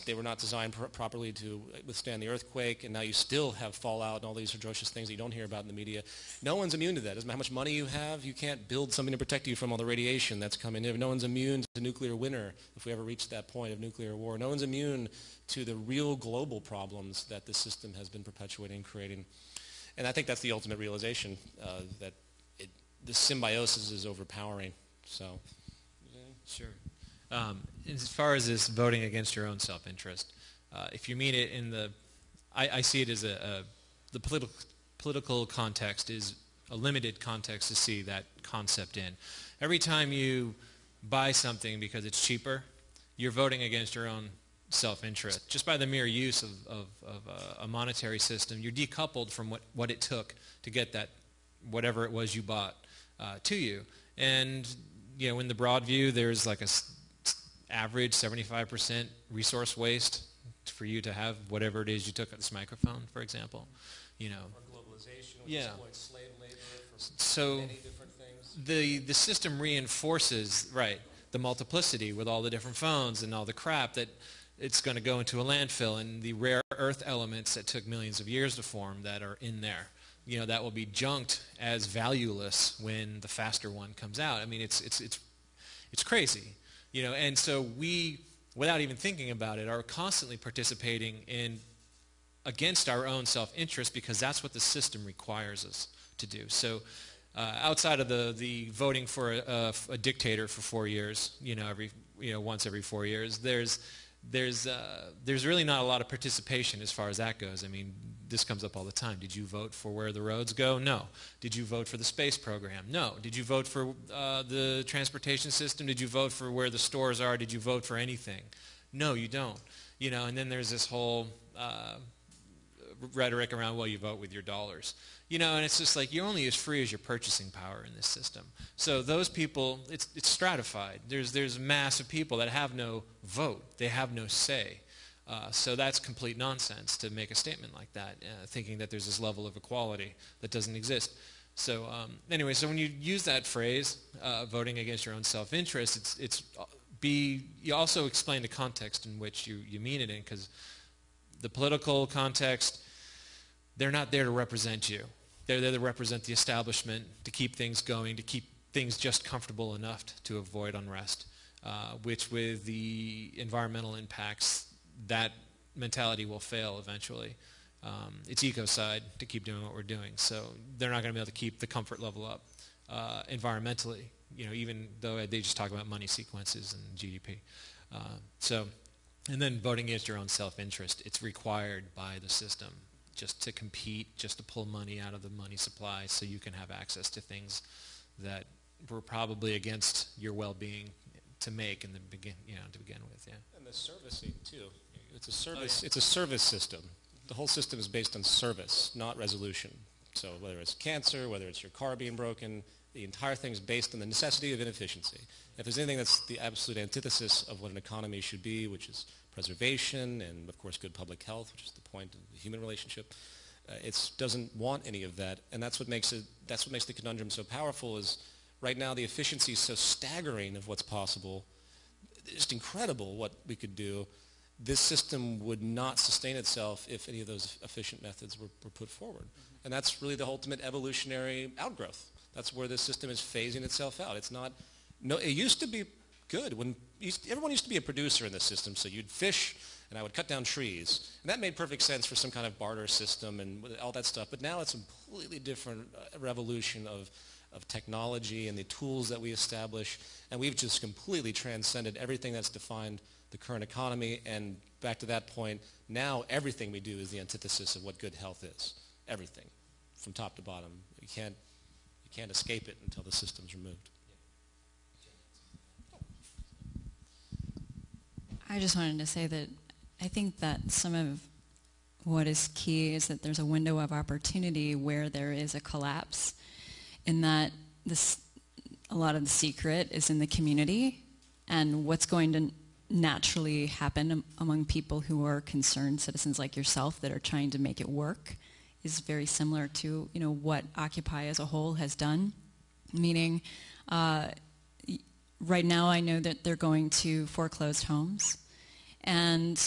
they were not designed properly to withstand the earthquake, and now you still have fallout and all these atrocious things that you don't hear about in the media. No one's immune to that. Doesn't matter how much money you have, you can't build something to protect you from all the radiation that's coming in. No one's immune to nuclear winter if we ever reach that point of nuclear war. No one's immune to the real global problems that the system has been perpetuating and creating. And I think that's the ultimate realization, that the symbiosis is overpowering. So, sure. As far as this voting against your own self-interest, if you mean it in I see it as the political context is a limited context to see that concept in. Every time you buy something because it's cheaper, you're voting against your own self-interest. Just by the mere use of a monetary system, you're decoupled from what it took to get that whatever it was you bought to you. And in the broad view, there's like a average 75% resource waste for you to have whatever it is you took at this microphone, for example. Or globalization, which exploits slave labor for so many different things. The system reinforces, right, the multiplicity with all the different phones and all the crap that it's going to go into a landfill, and the rare earth elements that took millions of years to form that are in there. You know, that will be junked as valueless when the faster one comes out. I mean, it's crazy. You know, and so we, without even thinking about it, are constantly participating in against our own self-interest, because that's what the system requires us to do. So outside of the voting for a dictator for 4 years, once every 4 years, there's really not a lot of participation as far as that goes. I mean, this comes up all the time. Did you vote for where the roads go? No. Did you vote for the space program? No. Did you vote for the transportation system? Did you vote for where the stores are? Did you vote for anything? No, you don't. You know, and then there's this whole rhetoric around, well, you vote with your dollars. You know, and it's just like, you're only as free as your purchasing power in this system. So those people, it's stratified. There's a mass of people that have no vote. They have no say. So that's complete nonsense to make a statement like that, thinking that there's this level of equality that doesn't exist. So anyway, so when you use that phrase, voting against your own self-interest, you also explain the context in which you mean it in, because the political context, they're not there to represent you. They're there to represent the establishment, to keep things going, to keep things just comfortable enough to avoid unrest, which with the environmental impacts, that mentality will fail eventually. It's ecocide to keep doing what we're doing. So they're not going to be able to keep the comfort level up environmentally, you know, even though they just talk about money sequences and GDP. And then voting against your own self-interest, it's required by the system just to compete, just to pull money out of the money supply so you can have access to things that were probably against your well-being to make to begin with, yeah. And the servicing too. It's a service. Oh, yeah. It's a service system. The whole system is based on service, not resolution. So whether it's cancer, whether it's your car being broken, the entire thing is based on the necessity of inefficiency. If there's anything that's the absolute antithesis of what an economy should be, which is preservation and, of course, good public health, which is the point of the human relationship, it doesn't want any of that. And that's what makes the conundrum so powerful. Is right now the efficiency is so staggering of what's possible. It's just incredible what we could do. This system would not sustain itself if any of those efficient methods were put forward. And that's really the ultimate evolutionary outgrowth. That's where this system is phasing itself out. It's not, no, it used to be good. Everyone used to be a producer in this system, so you'd fish and I would cut down trees. And that made perfect sense for some kind of barter system and all that stuff. But now it's a completely different revolution of technology and the tools that we establish. And we've just completely transcended everything that's defined the current economy. And back to that point, now everything we do is the antithesis of what good health is. Everything, from top to bottom. You can't escape it until the system's removed. I just wanted to say that I think that some of what is key is that there's a window of opportunity where there is a collapse, in that a lot of the secret is in the community, and what's going to naturally happen among people who are concerned citizens like yourself that are trying to make it work is very similar to, you know, what Occupy as a whole has done. Meaning, right now I know that they're going to foreclosed homes, and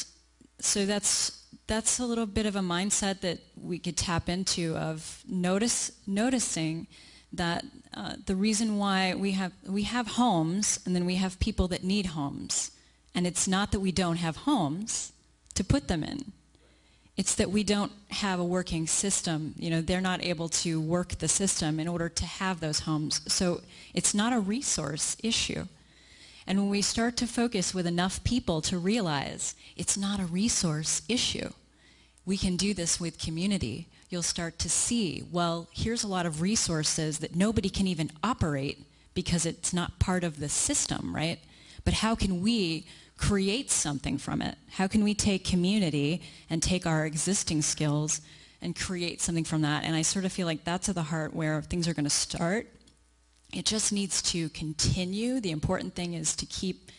so that's a little bit of a mindset that we could tap into, of noticing that the reason why we have homes, and then we have people that need homes, and it's not that we don't have homes to put them in. It's that we don't have a working system. You know, they're not able to work the system in order to have those homes. So it's not a resource issue. And when we start to focus with enough people to realize it's not a resource issue, we can do this with community. You'll start to see, well, here's a lot of resources that nobody can even operate because it's not part of the system, right? But how can we create something from it? How can we take community and take our existing skills and create something from that? And I sort of feel like that's at the heart where things are going to start. It just needs to continue. The important thing is to keep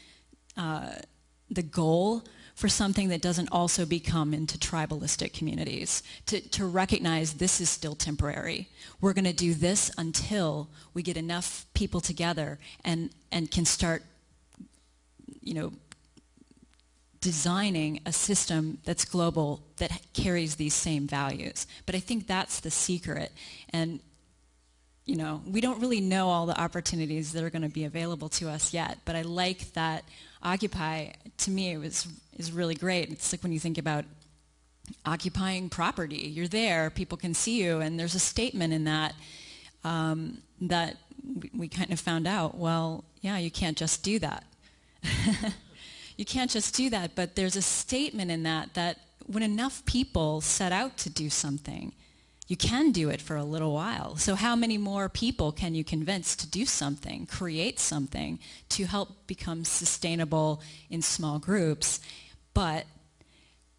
the goal for something that doesn't also become into tribalistic communities, to recognize this is still temporary. We're going to do this until we get enough people together and can start designing a system that's global that carries these same values. But I think that's the secret. And we don't really know all the opportunities that are going to be available to us yet, but I like that Occupy, to me, is really great. It's like when you think about occupying property. You're there, people can see you, and there's a statement in that that we kind of found out, well, yeah, you can't just do that. You can't just do that, but there's a statement in that when enough people set out to do something, you can do it for a little while. So how many more people can you convince to do something, create something, to help become sustainable in small groups, but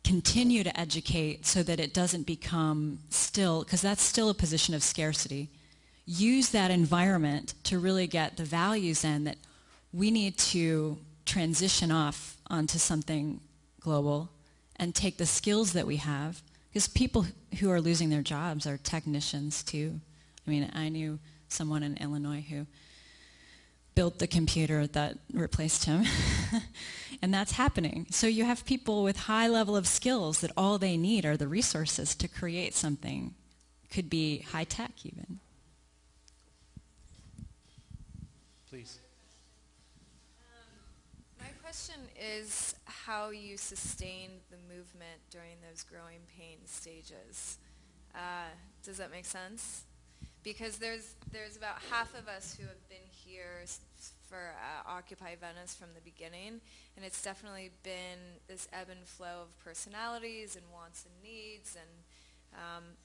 continue to educate so that it doesn't become still, because that's still a position of scarcity. Use that environment to really get the values in that we need to transition off onto something global and take the skills that we have. Because people who are losing their jobs are technicians too. I mean, I knew someone in Illinois who built the computer that replaced him. And that's happening. So you have people with high level of skills that all they need are the resources to create something. Could be high tech even. Please. My question is how you sustained the movement during those growing pain stages. Does that make sense? Because there's about half of us who have been here for Occupy Venice from the beginning, and it's definitely been this ebb and flow of personalities and wants and needs, and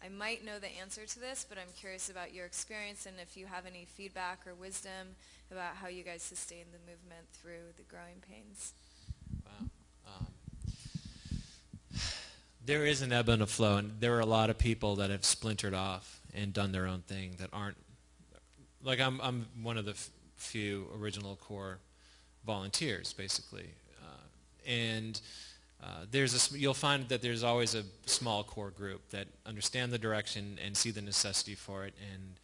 I might know the answer to this, but I'm curious about your experience and if you have any feedback or wisdom about how you guys sustained the movement through the growing pains. Wow. There is an ebb and a flow, and there are a lot of people that have splintered off and done their own thing that aren't, like I'm one of the few original core volunteers, basically. You'll find that there's always a small core group that understand the direction and see the necessity for it, and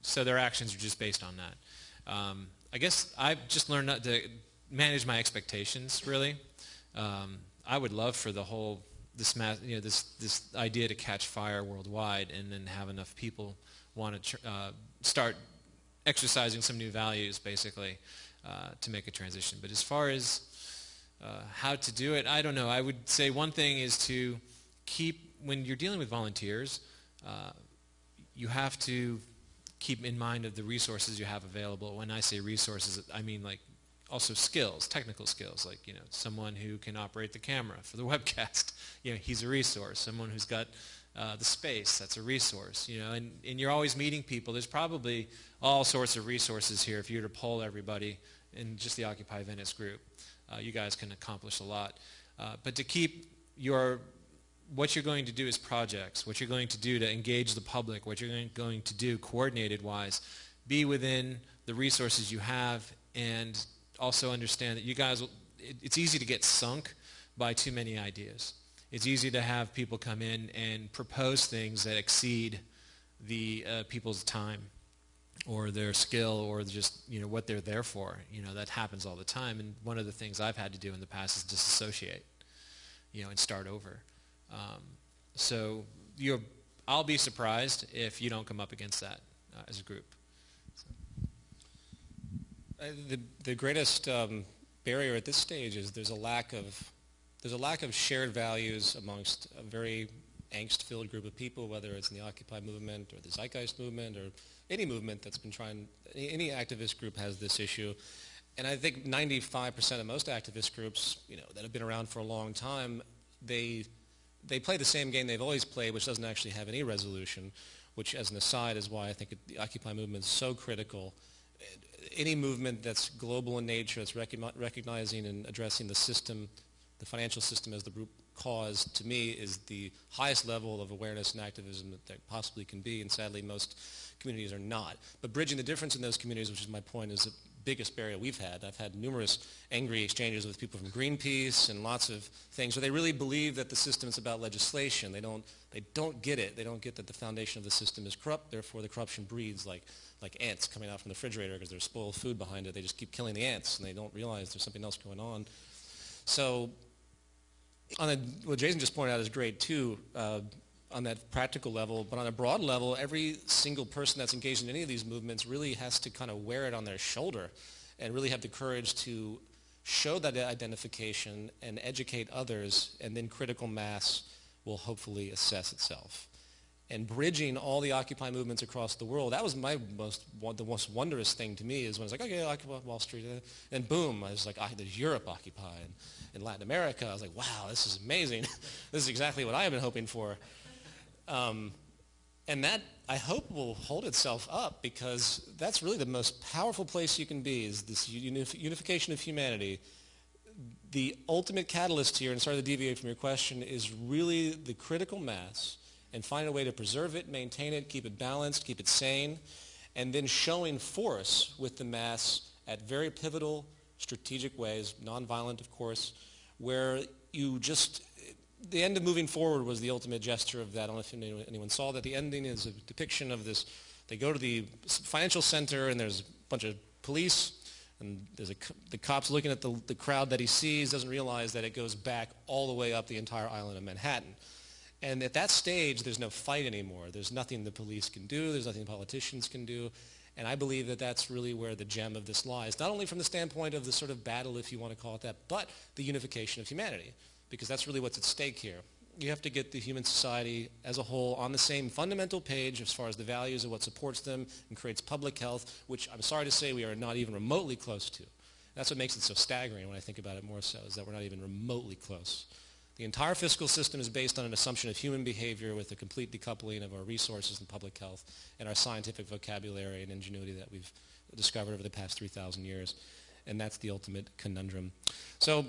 so their actions are just based on that. I guess I've just learned not to manage my expectations, really. I would love for the whole this idea to catch fire worldwide, and then have enough people want to start exercising some new values, basically, to make a transition. But as far as how to do it, I don't know. I would say one thing is to keep, when you're dealing with volunteers, you have to keep in mind of the resources you have available. When I say resources, I mean like also skills, technical skills, like someone who can operate the camera for the webcast. He's a resource. Someone who's got the space, that's a resource. And you're always meeting people. There's probably all sorts of resources here. If you were to poll everybody in just the Occupy Venice group, you guys can accomplish a lot. But to keep what you're going to do is projects, what you're going to do to engage the public, what you're going to do coordinated-wise, be within the resources you have, and also understand that you guys, it's easy to get sunk by too many ideas. It's easy to have people come in and propose things that exceed the people's time or their skill or just what they're there for. That happens all the time, and one of the things I've had to do in the past is disassociate, and start over. So I'll be surprised if you don't come up against that as a group. The greatest barrier at this stage is there's a lack of shared values amongst a very angst-filled group of people, whether it's in the Occupy movement or the Zeitgeist movement or any movement that's been any activist group has this issue. And I think 95% of most activist groups, that have been around for a long time, they play the same game they've always played, which doesn't actually have any resolution, which, as an aside, is why I think the Occupy movement is so critical. Any movement that's global in nature, that's recognizing and addressing the system, the financial system as the root cause, to me, is the highest level of awareness and activism that there possibly can be, and sadly most communities are not. But bridging the difference in those communities, which is my point, is that biggest barrier we've had. I've had numerous angry exchanges with people from Greenpeace and lots of things where they really believe that the system is about legislation. They don't get it. They don't get that the foundation of the system is corrupt, therefore the corruption breeds like ants coming out from the refrigerator because there's spoiled food behind it. They just keep killing the ants and they don't realize there's something else going on. So what Jason just pointed out is great too, on that practical level, but on a broad level, every single person that's engaged in any of these movements really has to kind of wear it on their shoulder and really have the courage to show that identification and educate others, and then critical mass will hopefully assess itself. And bridging all the Occupy movements across the world, that was the most wondrous thing to me, is when I was like, okay, Occupy Wall Street, and boom, I was like, there's Europe Occupy, and in Latin America, I was like, wow, this is amazing. This is exactly what I have been hoping for. And that, I hope, will hold itself up, because that's really the most powerful place you can be, is this unification of humanity. The ultimate catalyst here, and sorry to deviate from your question, is really the critical mass, and find a way to preserve it, maintain it, keep it balanced, keep it sane, and then showing force with the mass at very pivotal, strategic ways, nonviolent, of course, where you just... The end of Moving Forward was the ultimate gesture of that. I don't know if anyone saw that. The ending is a depiction of this. They go to the financial center, and there's a bunch of police, and there's the cop's looking at the crowd that he sees, doesn't realize that it goes back all the way up the entire island of Manhattan. And at that stage, there's no fight anymore. There's nothing the police can do. There's nothing politicians can do. And I believe that that's really where the gem of this lies, not only from the standpoint of the sort of battle, if you want to call it that, but the unification of humanity. Because that's really what's at stake here. You have to get the human society as a whole on the same fundamental page as far as the values of what supports them and creates public health, which I'm sorry to say we are not even remotely close to. That's what makes it so staggering when I think about it more so, is that we're not even remotely close. The entire fiscal system is based on an assumption of human behavior with a complete decoupling of our resources and public health and our scientific vocabulary and ingenuity that we've discovered over the past 3,000 years. And that's the ultimate conundrum. So,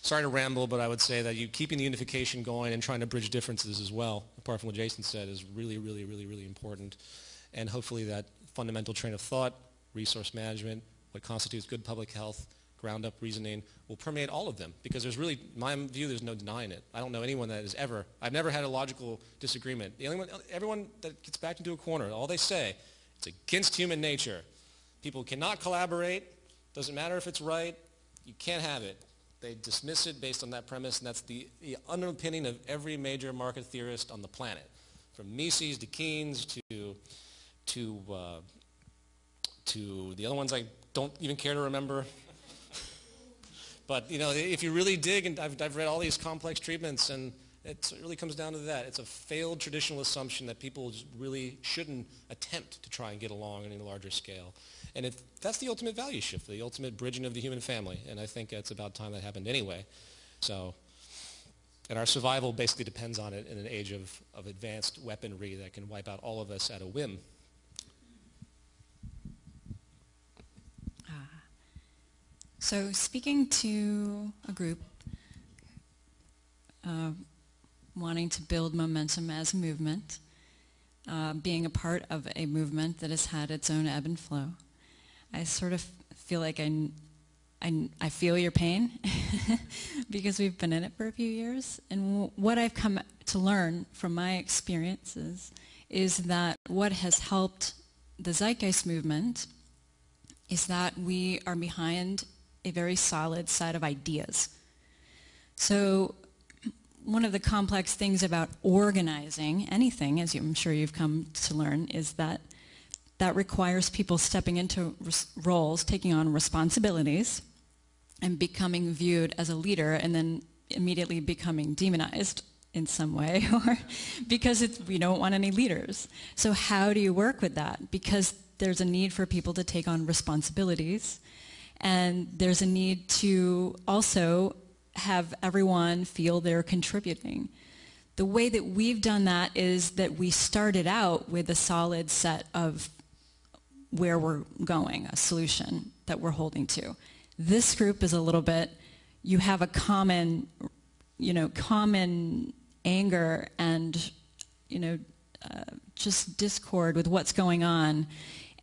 sorry to ramble, but I would say that keeping the unification going and trying to bridge differences as well, apart from what Jason said, is really, really, really, really important. And hopefully that fundamental train of thought, resource management, what constitutes good public health, ground-up reasoning, will permeate all of them. Because there's really, in my view, there's no denying it. I don't know anyone that has ever, I've never had a logical disagreement. The only one, everyone that gets backed into a corner, all they say, it's against human nature. People cannot collaborate, doesn't matter if it's right, you can't have it. They dismiss it based on that premise, and that's the underpinning of every major market theorist on the planet, from Mises to Keynes to the other ones I don't even care to remember. But if you really dig, and I've read all these complex treatments, and it really comes down to that. It's a failed traditional assumption that people really shouldn't attempt to try and get along on a larger scale. And that's the ultimate value shift, the ultimate bridging of the human family. And I think it's about time that happened anyway. So, and our survival basically depends on it in an age of advanced weaponry that can wipe out all of us at a whim. So speaking to a group wanting to build momentum as a movement, being a part of a movement that has had its own ebb and flow, I sort of feel like I feel your pain because we've been in it for a few years. And what I've come to learn from my experiences is that what has helped the Zeitgeist movement is that we are behind a very solid set of ideas. So one of the complex things about organizing anything, as I'm sure you've come to learn, is that requires people stepping into roles, taking on responsibilities, and becoming viewed as a leader, and then immediately becoming demonized in some way, or because we don't want any leaders. So how do you work with that? Because there's a need for people to take on responsibilities, and there's a need to also have everyone feel they're contributing. The way that we've done that is that we started out with a solid set of where we're going, a solution that we're holding to. This group is a little bit, you have a common anger and, just discord with what's going on.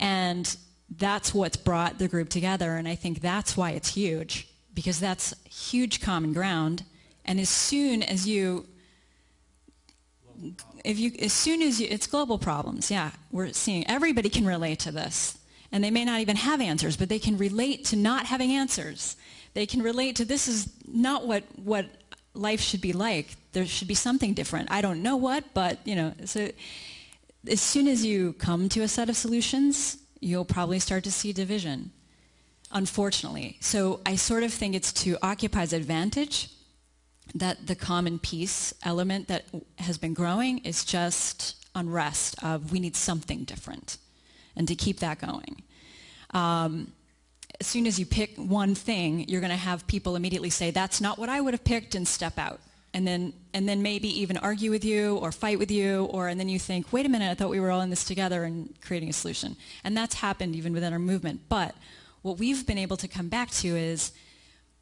And that's what's brought the group together, and I think that's why it's huge, because that's huge common ground. And as soon as it's global problems, yeah, we're seeing everybody can relate to this, and they may not even have answers, but they can relate to not having answers. They can relate to this is not what life should be like. There should be something different. I don't know what, but so as soon as you come to a set of solutions, you'll probably start to see division, unfortunately. So I sort of think it's to Occupy's advantage that the common peace element that has been growing is just unrest of we need something different, and to keep that going. As soon as you pick one thing, you're going to have people immediately say, that's not what I would have picked, and step out. And then maybe even argue with you or fight with you, and then you think, wait a minute, I thought we were all in this together and creating a solution. And that's happened even within our movement. But what we've been able to come back to is,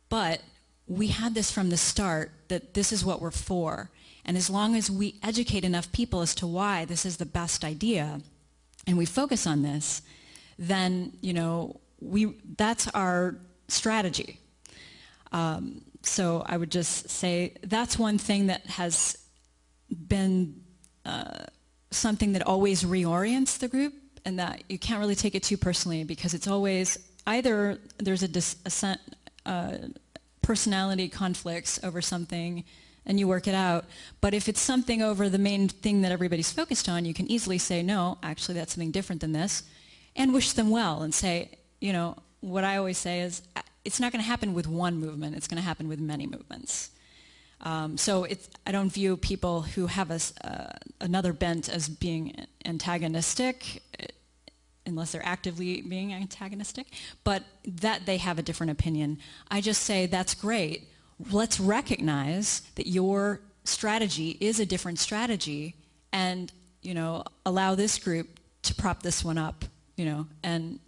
but we had this from the start, that this is what we're for. And as long as we educate enough people as to why this is the best idea, and we focus on this, then, that's our strategy. So I would just say that's one thing that has been something that always reorients the group, and that you can't really take it too personally, because it's always either there's a personality conflicts over something and you work it out, but if it's something over the main thing that everybody's focused on, you can easily say, no, actually that's something different than this, and wish them well and say, what I always say is, it's not going to happen with one movement, it's going to happen with many movements. So I don't view people who have another bent as being antagonistic, unless they're actively being antagonistic, but that they have a different opinion. I just say, that's great. Let's recognize that your strategy is a different strategy, and allow this group to prop this one up, and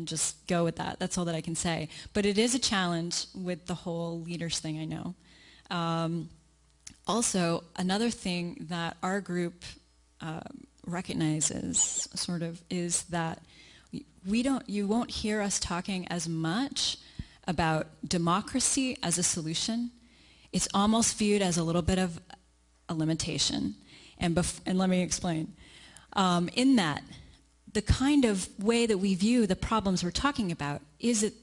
just go with that. That's all that I can say. But it is a challenge with the whole leaders thing, I know. Also, another thing that our group recognizes is that you won't hear us talking as much about democracy as a solution. It's almost viewed as a little bit of a limitation. And let me explain. In that, the kind of way that we view the problems we're talking about is that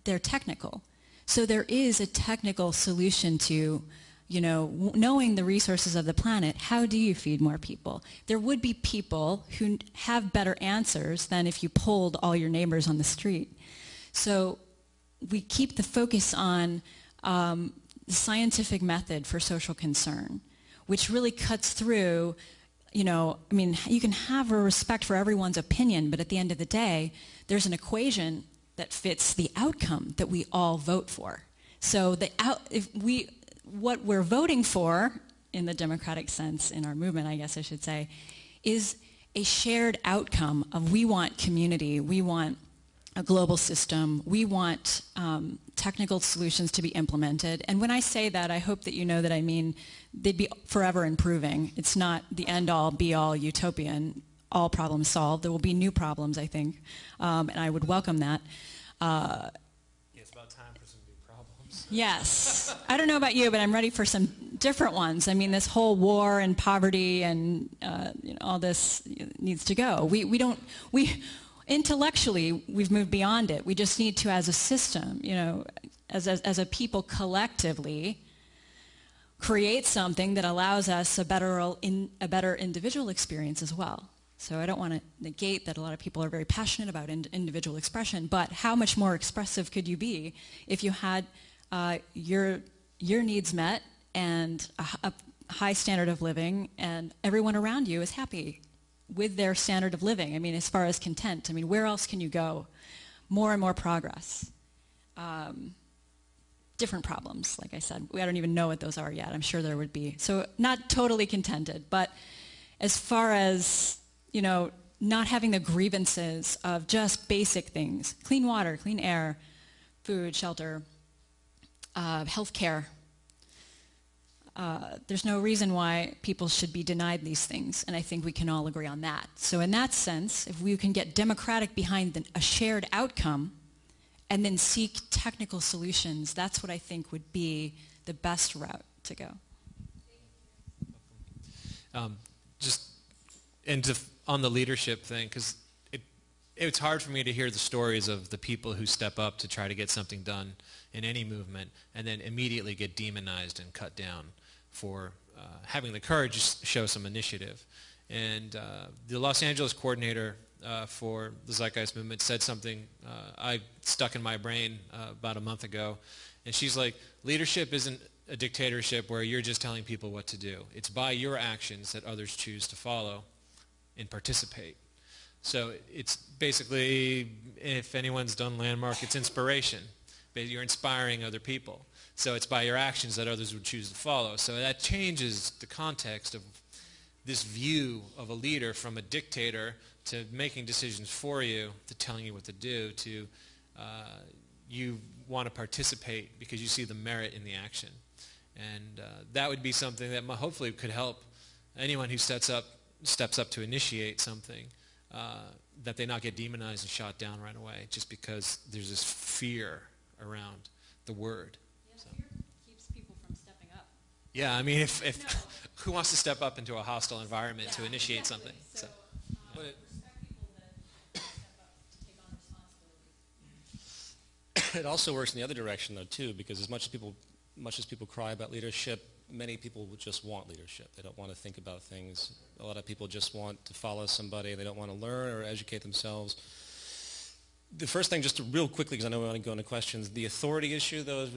they're technical. So there is a technical solution to, knowing the resources of the planet. How do you feed more people? There would be people who have better answers than if you polled all your neighbors on the street. So we keep the focus on the scientific method for social concern, which really cuts through. You can have a respect for everyone's opinion, but at the end of the day, there's an equation that fits the outcome that we all vote for. So what we're voting for, in the democratic sense, in our movement, I guess I should say, is a shared outcome of we want community, we want a global system, we want technical solutions to be implemented. And when I say that, I hope that you know that I mean they'd be forever improving. It's not the end-all, be-all utopian, all problems solved. There will be new problems, I think, and I would welcome that. It's about time for some new problems. Yes. I don't know about you, but I'm ready for some different ones. I mean, this whole war and poverty and all this needs to go. Intellectually, we've moved beyond it. We just need to, as a system, as a people collectively, create something that allows us a better individual experience as well. So I don't want to negate that a lot of people are very passionate about individual expression, but how much more expressive could you be if you had your needs met and a high standard of living, and everyone around you is happy with their standard of living? I mean, as far as content, where else can you go? More and more progress. Different problems, like I said. I don't even know what those are yet. I'm sure there would be. So not totally contented, but as far as, not having the grievances of just basic things, clean water, clean air, food, shelter, health care, there's no reason why people should be denied these things, and I think we can all agree on that. So in that sense, if we can get democratic behind a shared outcome and then seek technical solutions, that's what I think would be the best route to go. On the leadership thing, because it's hard for me to hear the stories of the people who step up to try to get something done in any movement and then immediately get demonized and cut down for having the courage to show some initiative. And the Los Angeles coordinator for the Zeitgeist movement said something I stuck in my brain about a month ago. And she's like, leadership isn't a dictatorship where you're just telling people what to do. It's by your actions that others choose to follow and participate. So it's basically, if anyone's done Landmark, it's inspiration. You're inspiring other people. So it's by your actions that others would choose to follow. So that changes the context of this view of a leader from a dictator to making decisions for you, to telling you what to do, to you want to participate because you see the merit in the action. And that would be something that hopefully could help anyone who steps up to initiate something, that they not get demonized and shot down right away just because there's this fear around the word. Yeah, so. Fear keeps people from stepping up. Yeah, I mean, if who wants to step up into a hostile environment to initiate something? So, respect people that step up to take on responsibility. It also works in the other direction, though, too, because as much as people cry about leadership, many people just want leadership. They don't want to think about things. A lot of people just want to follow somebody. They don't want to learn or educate themselves. The first thing, just real quickly, because I know we want to go into questions, the authority issue, though, is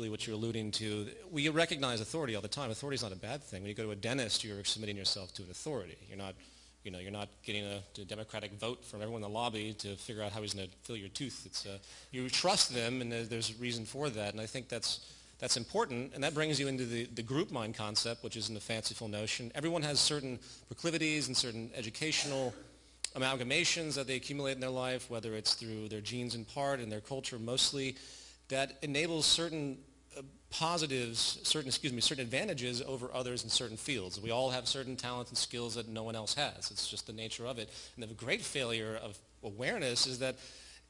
what you're alluding to. We recognize authority all the time. Authority is not a bad thing. When you go to a dentist, you're submitting yourself to an authority. You're not getting a democratic vote from everyone in the lobby to figure out how he's going to fill your tooth. You trust them, and there's reason for that. And I think that's important, and that brings you into the group mind concept, which isn't a fanciful notion. Everyone has certain proclivities and certain educational amalgamations that they accumulate in their life, whether it's through their genes in part and their culture mostly, that enables certain certain advantages over others in certain fields. We all have certain talents and skills that no one else has. It's just the nature of it. And the great failure of awareness is that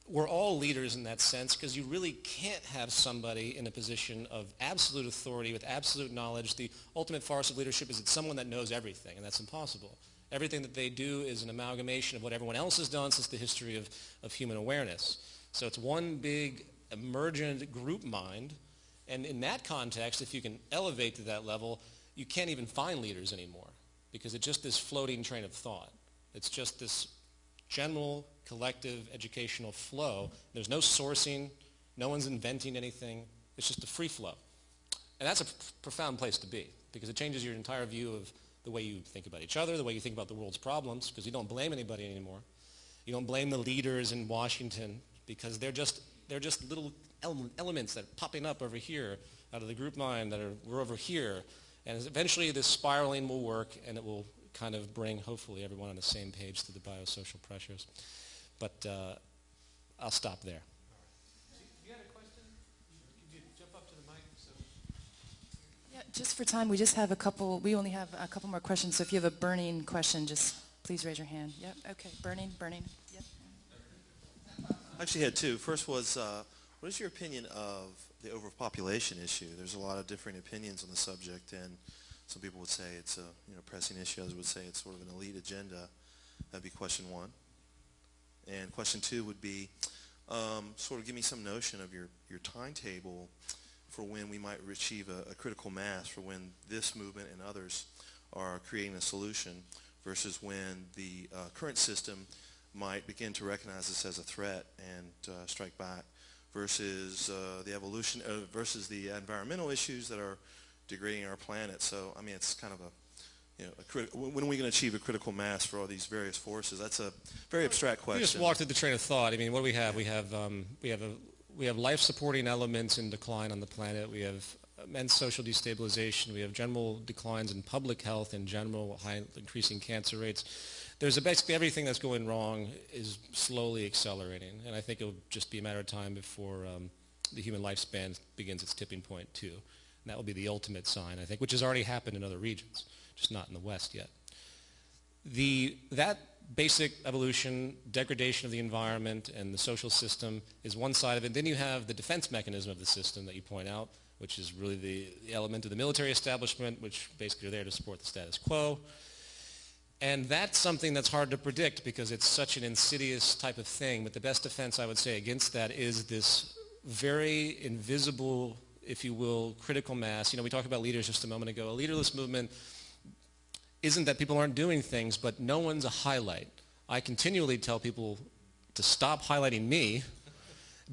we're all leaders in that sense, because you really can't have somebody in a position of absolute authority with absolute knowledge. The ultimate farce of leadership is it's someone that knows everything, and that's impossible. Everything that they do is an amalgamation of what everyone else has done since the history of human awareness. So it's one big emergent group mind, and in that context, if you can elevate to that level, you can't even find leaders anymore, because it's just this floating train of thought. It's just this general collective educational flow. There's no sourcing. No one's inventing anything. It's just a free flow. And that's a profound place to be, because it changes your entire view of the way you think about each other, the way you think about the world's problems, because you don't blame anybody anymore. You don't blame the leaders in Washington, because they're just little elements that are popping up over here out of the group mind we're over here. And eventually this spiraling will work, and it will kind of bring, hopefully, everyone on the same page through the biosocial pressures. But I'll stop there. You had a question? Could you jump up to the mic? Yeah, just for time, we only have a couple more questions, so if you have a burning question, just please raise your hand. Yep, okay, burning, yep. I actually had two. First was, what is your opinion of the overpopulation issue? There's a lot of different opinions on the subject, and some people would say it's a pressing issue. Others would say it's sort of an elite agenda. That'd be question one. And question two would be, sort of give me some notion of your timetable for when we might achieve a critical mass, for when this movement and others are creating a solution, versus when the current system might begin to recognize this as a threat and strike back, versus the evolution, versus the environmental issues that are degrading our planet. So, I mean, it's kind of when are we going to achieve a critical mass for all these various forces? That's a very abstract question. We just walked through the train of thought. I mean, what do we have? We have life-supporting elements in decline on the planet. We have immense social destabilization. We have general declines in public health in general, high increasing cancer rates. There's basically everything that's going wrong is slowly accelerating, and I think it'll just be a matter of time before the human lifespan begins its tipping point too. And that will be the ultimate sign, I think, which has already happened in other regions, just not in the West yet. That basic evolution, degradation of the environment and the social system is one side of it. Then you have the defense mechanism of the system that you point out, which is really the element of the military establishment, which basically are there to support the status quo. And that's something that's hard to predict because it's such an insidious type of thing. But the best defense, I would say, against that is this very invisible, if you will, critical mass. You know, we talked about leaders just a moment ago. A leaderless movement isn't that people aren't doing things, but no one's a highlight. I continually tell people to stop highlighting me,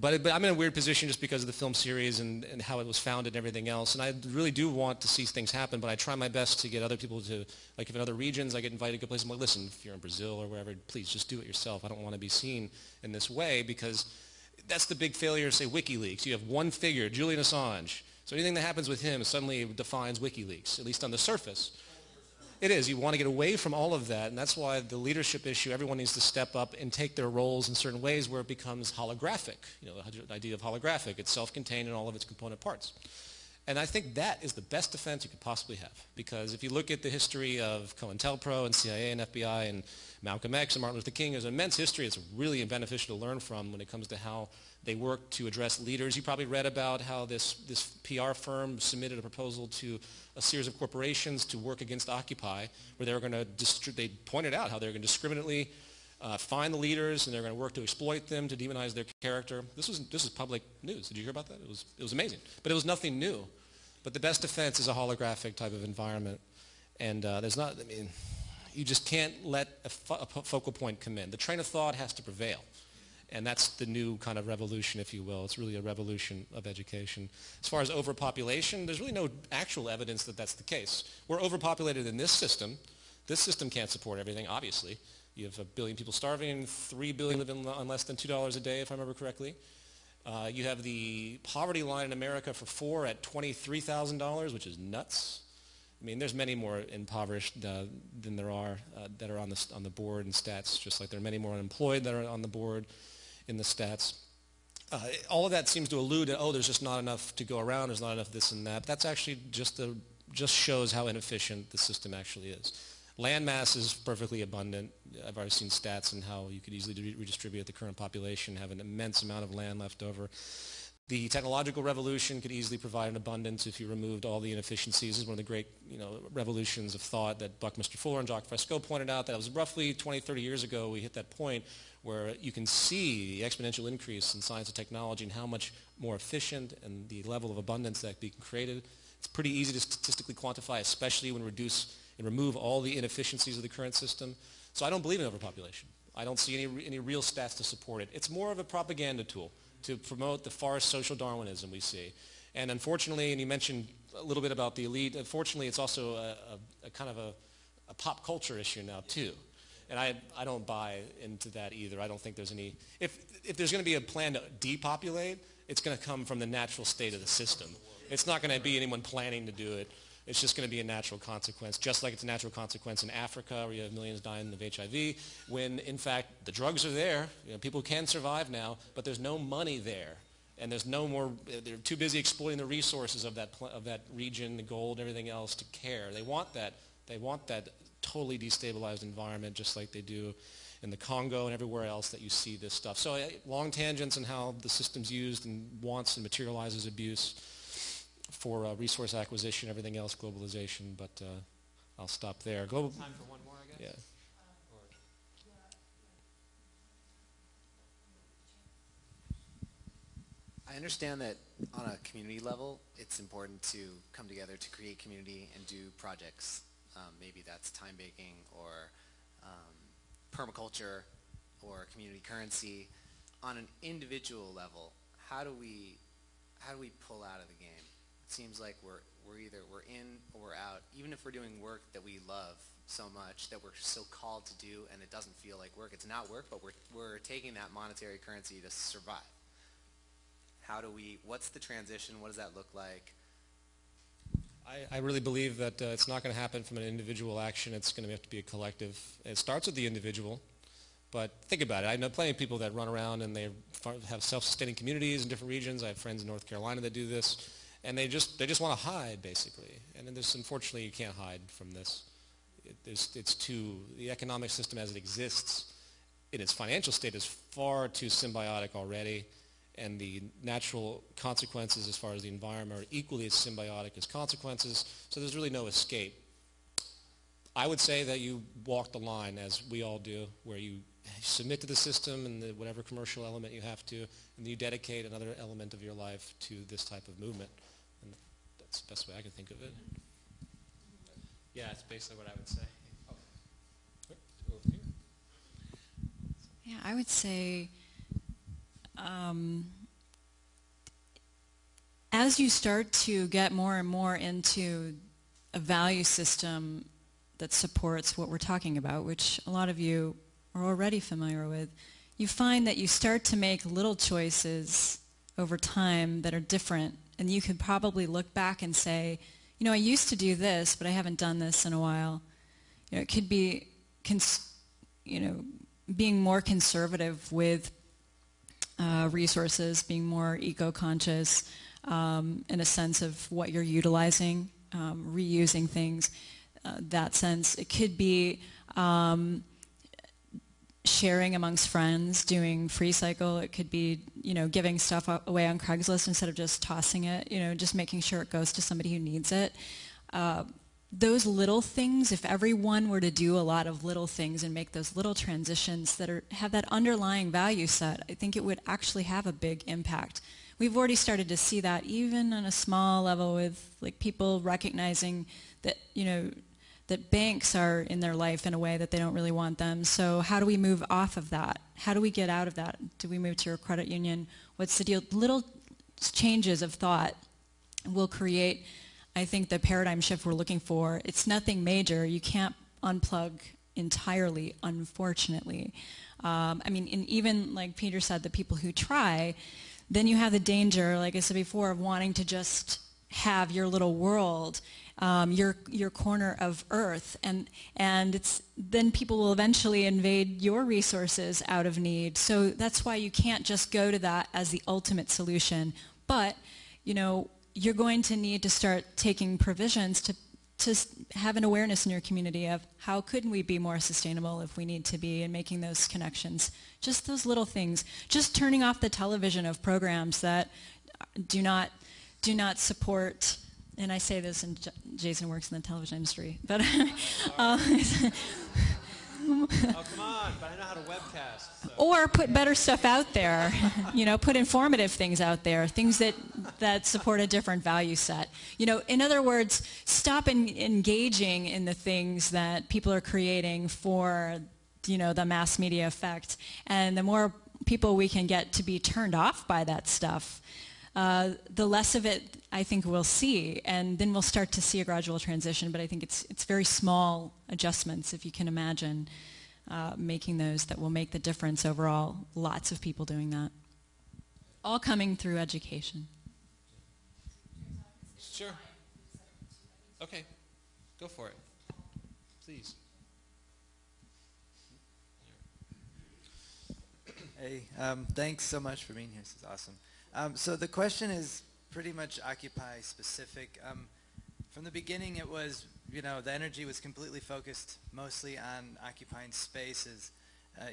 but I'm in a weird position just because of the film series and how it was founded and everything else. And I really do want to see things happen, but I try my best to get other people to, like if in other regions I get invited to go places, I'm like, listen, if you're in Brazil or wherever, please just do it yourself. I don't want to be seen in this way because that's the big failure of, say, WikiLeaks. You have one figure, Julian Assange. So anything that happens with him suddenly defines WikiLeaks, at least on the surface. It is. You want to get away from all of that, and that's why the leadership issue, everyone needs to step up and take their roles in certain ways where it becomes holographic. You know, the idea of holographic. It's self-contained in all of its component parts. And I think that is the best defense you could possibly have. Because if you look at the history of COINTELPRO and CIA and FBI and Malcolm X and Martin Luther King, there's an immense history. It's really beneficial to learn from when it comes to how they work to address leaders. You probably read about how this PR firm submitted a proposal to a series of corporations to work against Occupy, where they were going to, they pointed out how they were going to discriminately find the leaders, and they're going to work to exploit them, to demonize their character. This is public news. Did you hear about that? It was amazing. But it was nothing new. But the best defense is a holographic type of environment. And you just can't let a focal point come in. The train of thought has to prevail. And that's the new kind of revolution, if you will. It's really a revolution of education. As far as overpopulation, there's really no actual evidence that that's the case. We're overpopulated in this system. This system can't support everything, obviously. You have 1 billion people starving, 3 billion living on less than $2 a day, if I remember correctly. You have the poverty line in America for 4 at $23,000, which is nuts. I mean, there's many more impoverished than there are that are on the board in stats, just like there are many more unemployed that are on the board in the stats. All of that seems to allude to, there's just not enough to go around, there's not enough this and that. That's actually just shows how inefficient the system actually is. Land mass is perfectly abundant. I've already seen stats on how you could easily redistribute the current population, have an immense amount of land left over. The technological revolution could easily provide an abundance if you removed all the inefficiencies. This is one of the great revolutions of thought that Buckminster Fuller and Jacques Fresco pointed out. That it was roughly 20, 30 years ago we hit that point where you can see the exponential increase in science and technology and how much more efficient and the level of abundance that can be created. It's pretty easy to statistically quantify, especially when reduce and remove all the inefficiencies of the current system. So I don't believe in overpopulation. I don't see any real stats to support it. It's more of a propaganda tool to promote the farce social Darwinism we see. And unfortunately, and you mentioned a little bit about the elite, unfortunately it's also a kind of a pop culture issue now too. And I don't buy into that either. I don't think there's any, if there's going to be a plan to depopulate, it's going to come from the natural state of the system. It's not going to be anyone planning to do it. It's just going to be a natural consequence, just like it's a natural consequence in Africa where you have millions dying of HIV, when in fact the drugs are there. People can survive now, but there's no money there. And there's no more, they're too busy exploiting the resources of that region, the gold, everything else to care. They want that totally destabilized environment just like they do in the Congo and everywhere else that you see this stuff. So long tangents on how the system's used and wants and materializes abuse for resource acquisition, everything else, globalization, but I'll stop there. Time for one more, I guess? Yeah. I understand that on a community level, it's important to come together to create community and do projects. Maybe that's time baking or permaculture or community currency. On an individual level, how do we pull out of the game? It seems like we're in or we're out. Even if we're doing work that we love so much, that we're so called to do, and it doesn't feel like work. It's not work, but we're taking that monetary currency to survive. What's the transition? What does that look like? I really believe that it's not going to happen from an individual action. It's going to have to be a collective. It starts with the individual, but think about it. I know plenty of people that run around and they have self-sustaining communities in different regions. I have friends in North Carolina that do this, and they just want to hide, basically. And then unfortunately, you can't hide from this. The economic system as it exists in its financial state is far too symbiotic already, and the natural consequences as far as the environment are equally as symbiotic as consequences, so there's really no escape. I would say that you walk the line, as we all do, where you submit to the system and whatever commercial element you have to, and then you dedicate another element of your life to this type of movement. And that's the best way I can think of it. Yeah, that's basically what I would say. Over here. Yeah, I would say as you start to get more and more into a value system that supports what we're talking about, which a lot of you are already familiar with, you find that you start to make little choices over time that are different, and you could probably look back and say, you know, I used to do this, but I haven't done this in a while. You know, it could be, being more conservative with resources, being more eco-conscious in a sense of what you're utilizing, reusing things. That sense. It could be sharing amongst friends, doing free cycle. It could be, giving stuff away on Craigslist instead of just tossing it, just making sure it goes to somebody who needs it. Those little things, if everyone were to do a lot of little things and make those little transitions that have that underlying value set, I think it would actually have a big impact. We've already started to see that even on a small level with like people recognizing that, that banks are in their life in a way that they don't really want them. So how do we move off of that? How do we get out of that? Do we move to a credit union? What's the deal? Little changes of thought will create, I think, the paradigm shift we're looking for. It's nothing major. You can't unplug entirely, unfortunately. And even like Peter said, the people who try, then you have the danger, like I said before, of wanting to just have your little world, your corner of earth, and then people will eventually invade your resources out of need. So that's why you can't just go to that as the ultimate solution. But you're going to need to start taking provisions to have an awareness in your community of how could we be more sustainable if we need to be, and making those connections. Just those little things. Just turning off the television of programs that do not support, and I say this, and Jason works in the television industry, but Oh, come on, but I know how to webcast. So. Or put better stuff out there, put informative things out there, things that support a different value set. In other words, stop engaging in the things that people are creating for, the mass media effect. And the more people we can get to be turned off by that stuff, the less of it I think we'll see, and then we'll start to see a gradual transition. But I think it's very small adjustments, if you can imagine, making those that will make the difference overall. Lots of people doing that, all coming through education. Sure. Okay, go for it, please. Hey, thanks so much for being here. This is awesome. So the question is pretty much Occupy specific. From the beginning it was, the energy was completely focused mostly on occupying spaces,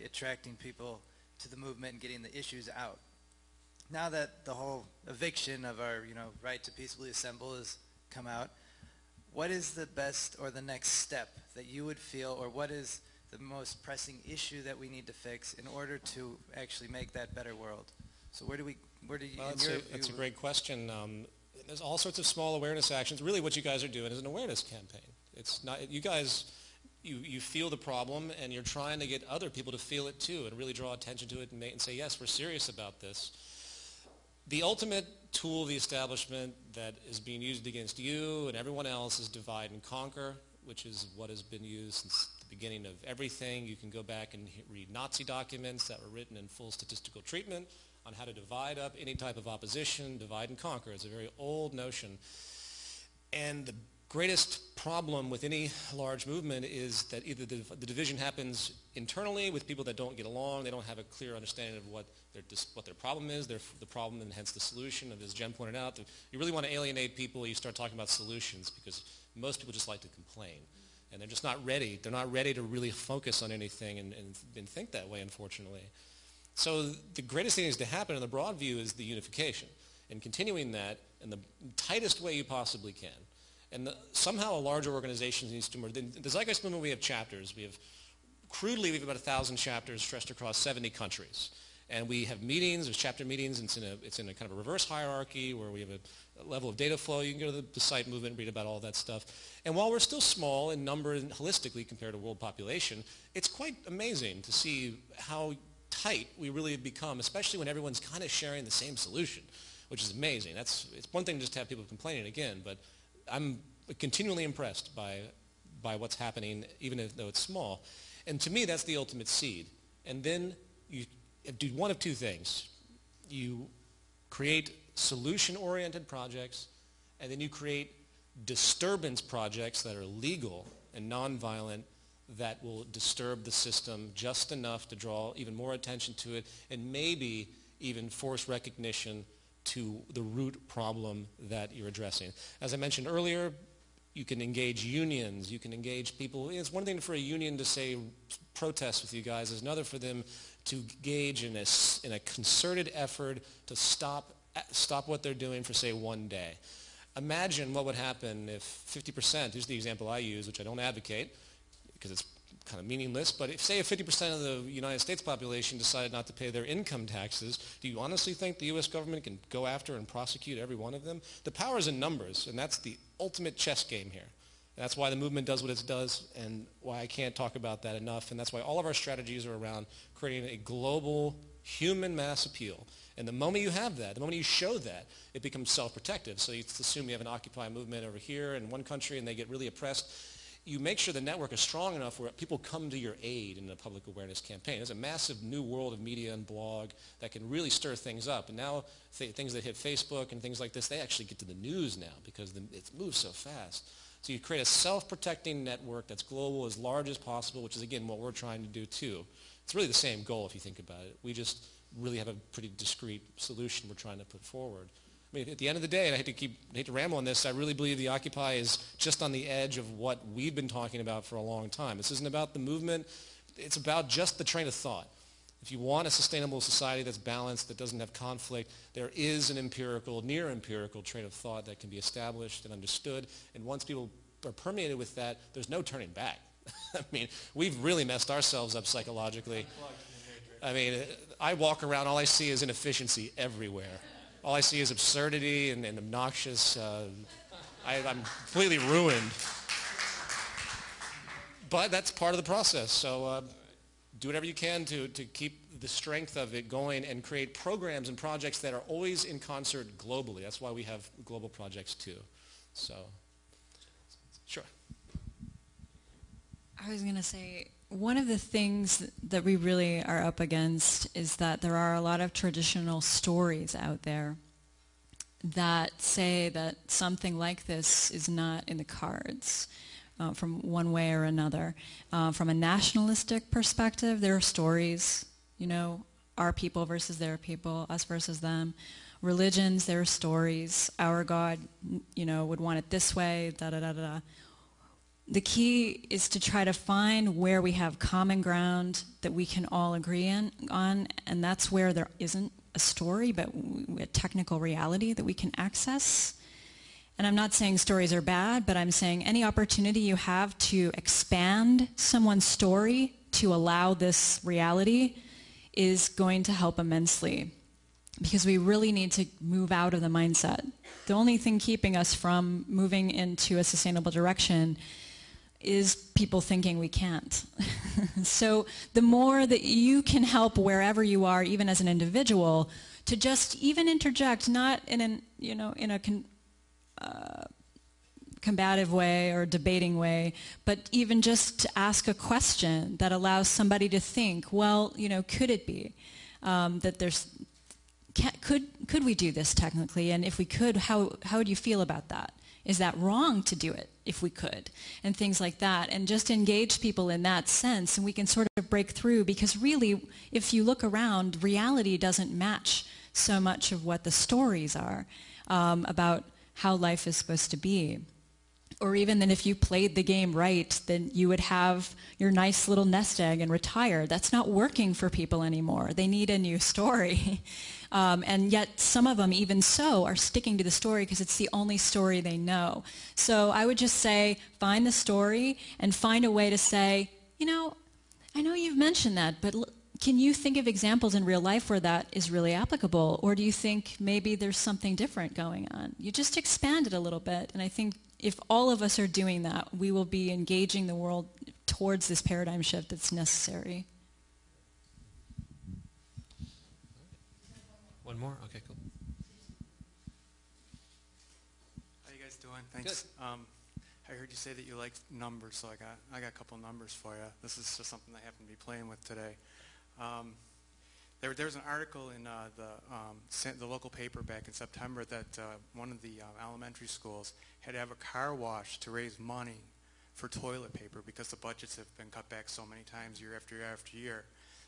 attracting people to the movement and getting the issues out. Now that the whole eviction of our, right to peacefully assemble has come out, what is the best or the next step that you would feel, or what is the most pressing issue that we need to fix in order to actually make that better world? So where do you, well, that's a great question. There's all sorts of small awareness actions. Really what you guys are doing is an awareness campaign. It's not, you guys, you feel the problem and you're trying to get other people to feel it too and really draw attention to it and say, yes, we're serious about this. The ultimate tool of the establishment that is being used against you and everyone else is divide and conquer, which is what has been used since the beginning of everything. You can go back and read Nazi documents that were written in full statistical treatment on how to divide up any type of opposition. Divide and conquer is a very old notion. And the greatest problem with any large movement is that either the division happens internally with people that don't get along, they don't have a clear understanding of what their problem is, the problem and hence the solution. And as Jen pointed out, you really want to alienate people, you start talking about solutions, because most people just like to complain. And they're just not ready. They're not ready to really focus on anything and think that way, unfortunately. So the greatest thing that needs to happen in the broad view is the unification, and continuing that in the tightest way you possibly can. And somehow a larger organization needs to merge. In the Zeitgeist movement, we have chapters. Crudely, we have about 1,000 chapters stretched across 70 countries. And we have meetings, there's chapter meetings, it's in a kind of a reverse hierarchy where we have a level of data flow. You can go to the site movement and read about all that stuff. And while we're still small in number and holistically compared to world population, it's quite amazing to see how tight we really have become, especially when everyone's kind of sharing the same solution, which is amazing. It's one thing just to have people complaining again, but I'm continually impressed by what's happening, even though it's small. And to me, that's the ultimate seed. And then you do one of two things. You create solution-oriented projects, and then you create disturbance projects that are legal and nonviolent that will disturb the system just enough to draw even more attention to it and maybe even force recognition to the root problem that you're addressing. As I mentioned earlier, you can engage unions, you can engage people. It's one thing for a union to say protest with you guys, it's another for them to engage in a concerted effort to stop what they're doing for, say, one day. Imagine what would happen if 50%, here's the example I use, which I don't advocate because it's kind of meaningless, but if, say, if 50% of the United States population decided not to pay their income taxes, do you honestly think the U.S. government can go after and prosecute every one of them? The power is in numbers, and that's the ultimate chess game here. That's why the movement does what it does, and why I can't talk about that enough, and that's why all of our strategies are around creating a global human mass appeal. And the moment you have that, the moment you show that, it becomes self-protective. So you assume you have an Occupy movement over here in one country and they get really oppressed. You make sure the network is strong enough where people come to your aid in a public awareness campaign. There's a massive new world of media and blog that can really stir things up. And now things that hit Facebook and things like this, they actually get to the news now because it moves so fast. So you create a self-protecting network that's global, as large as possible, which is, again, what we're trying to do too. It's really the same goal if you think about it. We just really have a pretty discrete solution we're trying to put forward. I mean, at the end of the day, and I hate to ramble on this, I really believe the Occupy is just on the edge of what we've been talking about for a long time. This isn't about the movement. It's about just the train of thought. If you want a sustainable society that's balanced, that doesn't have conflict, there is an empirical, near empirical train of thought that can be established and understood. And once people are permeated with that, there's no turning back. I mean, we've really messed ourselves up psychologically. I mean, I walk around, all I see is inefficiency everywhere. All I see is absurdity and obnoxious. I'm completely ruined. But that's part of the process. So do whatever you can to keep the strength of it going and create programs and projects that are always in concert globally. That's why we have global projects too. So, sure. I was going to say, one of the things that we really are up against is that there are a lot of traditional stories out there that say that something like this is not in the cards from one way or another. From a nationalistic perspective, there are stories, you know, our people versus their people, us versus them. Religions, there are stories. Our God, you know, would want it this way, da-da-da-da-da. The key is to try to find where we have common ground that we can all agree on, and that's where there isn't a story, but a technical reality that we can access. And I'm not saying stories are bad, but I'm saying any opportunity you have to expand someone's story to allow this reality is going to help immensely, because we really need to move out of the mindset. The only thing keeping us from moving into a sustainable direction is people thinking we can't. So the more that you can help wherever you are, even as an individual, to just even interject, not in a combative way or debating way, but even just to ask a question that allows somebody to think, well, you know, could it be that could we do this technically? And if we could, how would you feel about that? is that wrong to do it if we could, and things like that, and just engage people in that sense, and we can sort of break through, because really, if you look around, reality doesn't match so much of what the stories are about how life is supposed to be. Or even then if you played the game right, then you would have your nice little nest egg and retire. That's not working for people anymore. They need a new story. And yet some of them, even so, are sticking to the story because it's the only story they know. So I would just say, find the story and find a way to say, you know, I know you've mentioned that, but can you think of examples in real life where that is really applicable? Or do you think maybe there's something different going on? You just expand it a little bit, and I think if all of us are doing that, we will be engaging the world towards this paradigm shift that's necessary. One more? Okay, cool. How you guys doing? Thanks. I heard you say that you liked numbers, so I got a couple numbers for you. This is just something I happen to be playing with today. There was an article in the local paper back in September that one of the elementary schools had to have a car wash to raise money for toilet paper because the budgets have been cut back so many times year after year after year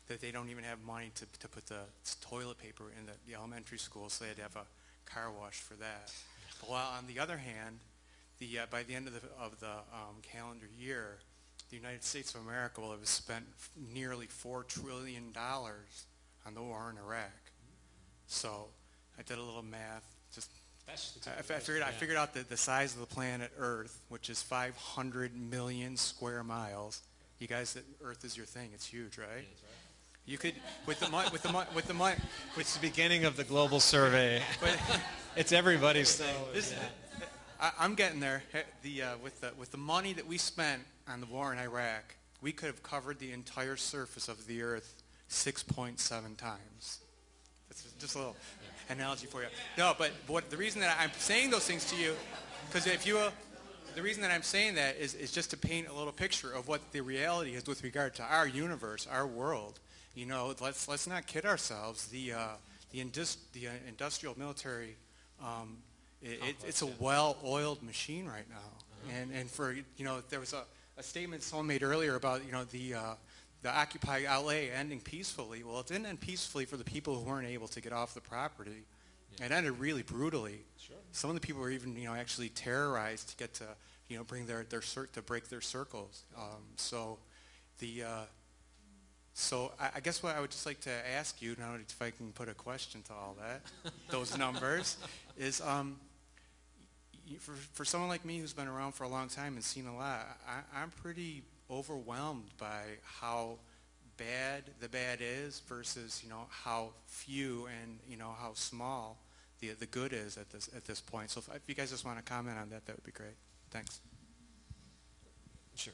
that they don't even have money to put the toilet paper in the elementary school, so they had to have a car wash for that. While on the other hand, by the end of the calendar year, the United States of America will have spent nearly $4 trillion on the war in Iraq. So I did a little math. I figured out the size of the planet Earth, which is 500 million square miles. You guys, Earth is your thing. It's huge, right? Yeah, that's right. You could with the money. It's the beginning of the global survey. But it's everybody's thing. I'm getting there. With the money that we spent on the war in Iraq, we could have covered the entire surface of the Earth 6.7 times. That's just a little analogy for you. No, but the reason that I'm saying those things to you, because the reason that I'm saying that is just to paint a little picture of what the reality is with regard to our universe, our world. You know, let's not kid ourselves. The industrial military. It's a well-oiled machine right now, and for there was a statement someone made earlier about the Occupy outlay ending peacefully. Well, it didn't end peacefully for the people who weren't able to get off the property. Yeah. It ended really brutally. Sure. Some of the people were even actually terrorized to get to bring to break their circles. So I guess what I would just like to ask you now, if I can put a question to all that, those numbers, is for someone like me who's been around for a long time and seen a lot, I'm pretty overwhelmed by how bad the bad is versus how few and how small the good is at this point. So if you guys just want to comment on that, that would be great. Thanks. Sure.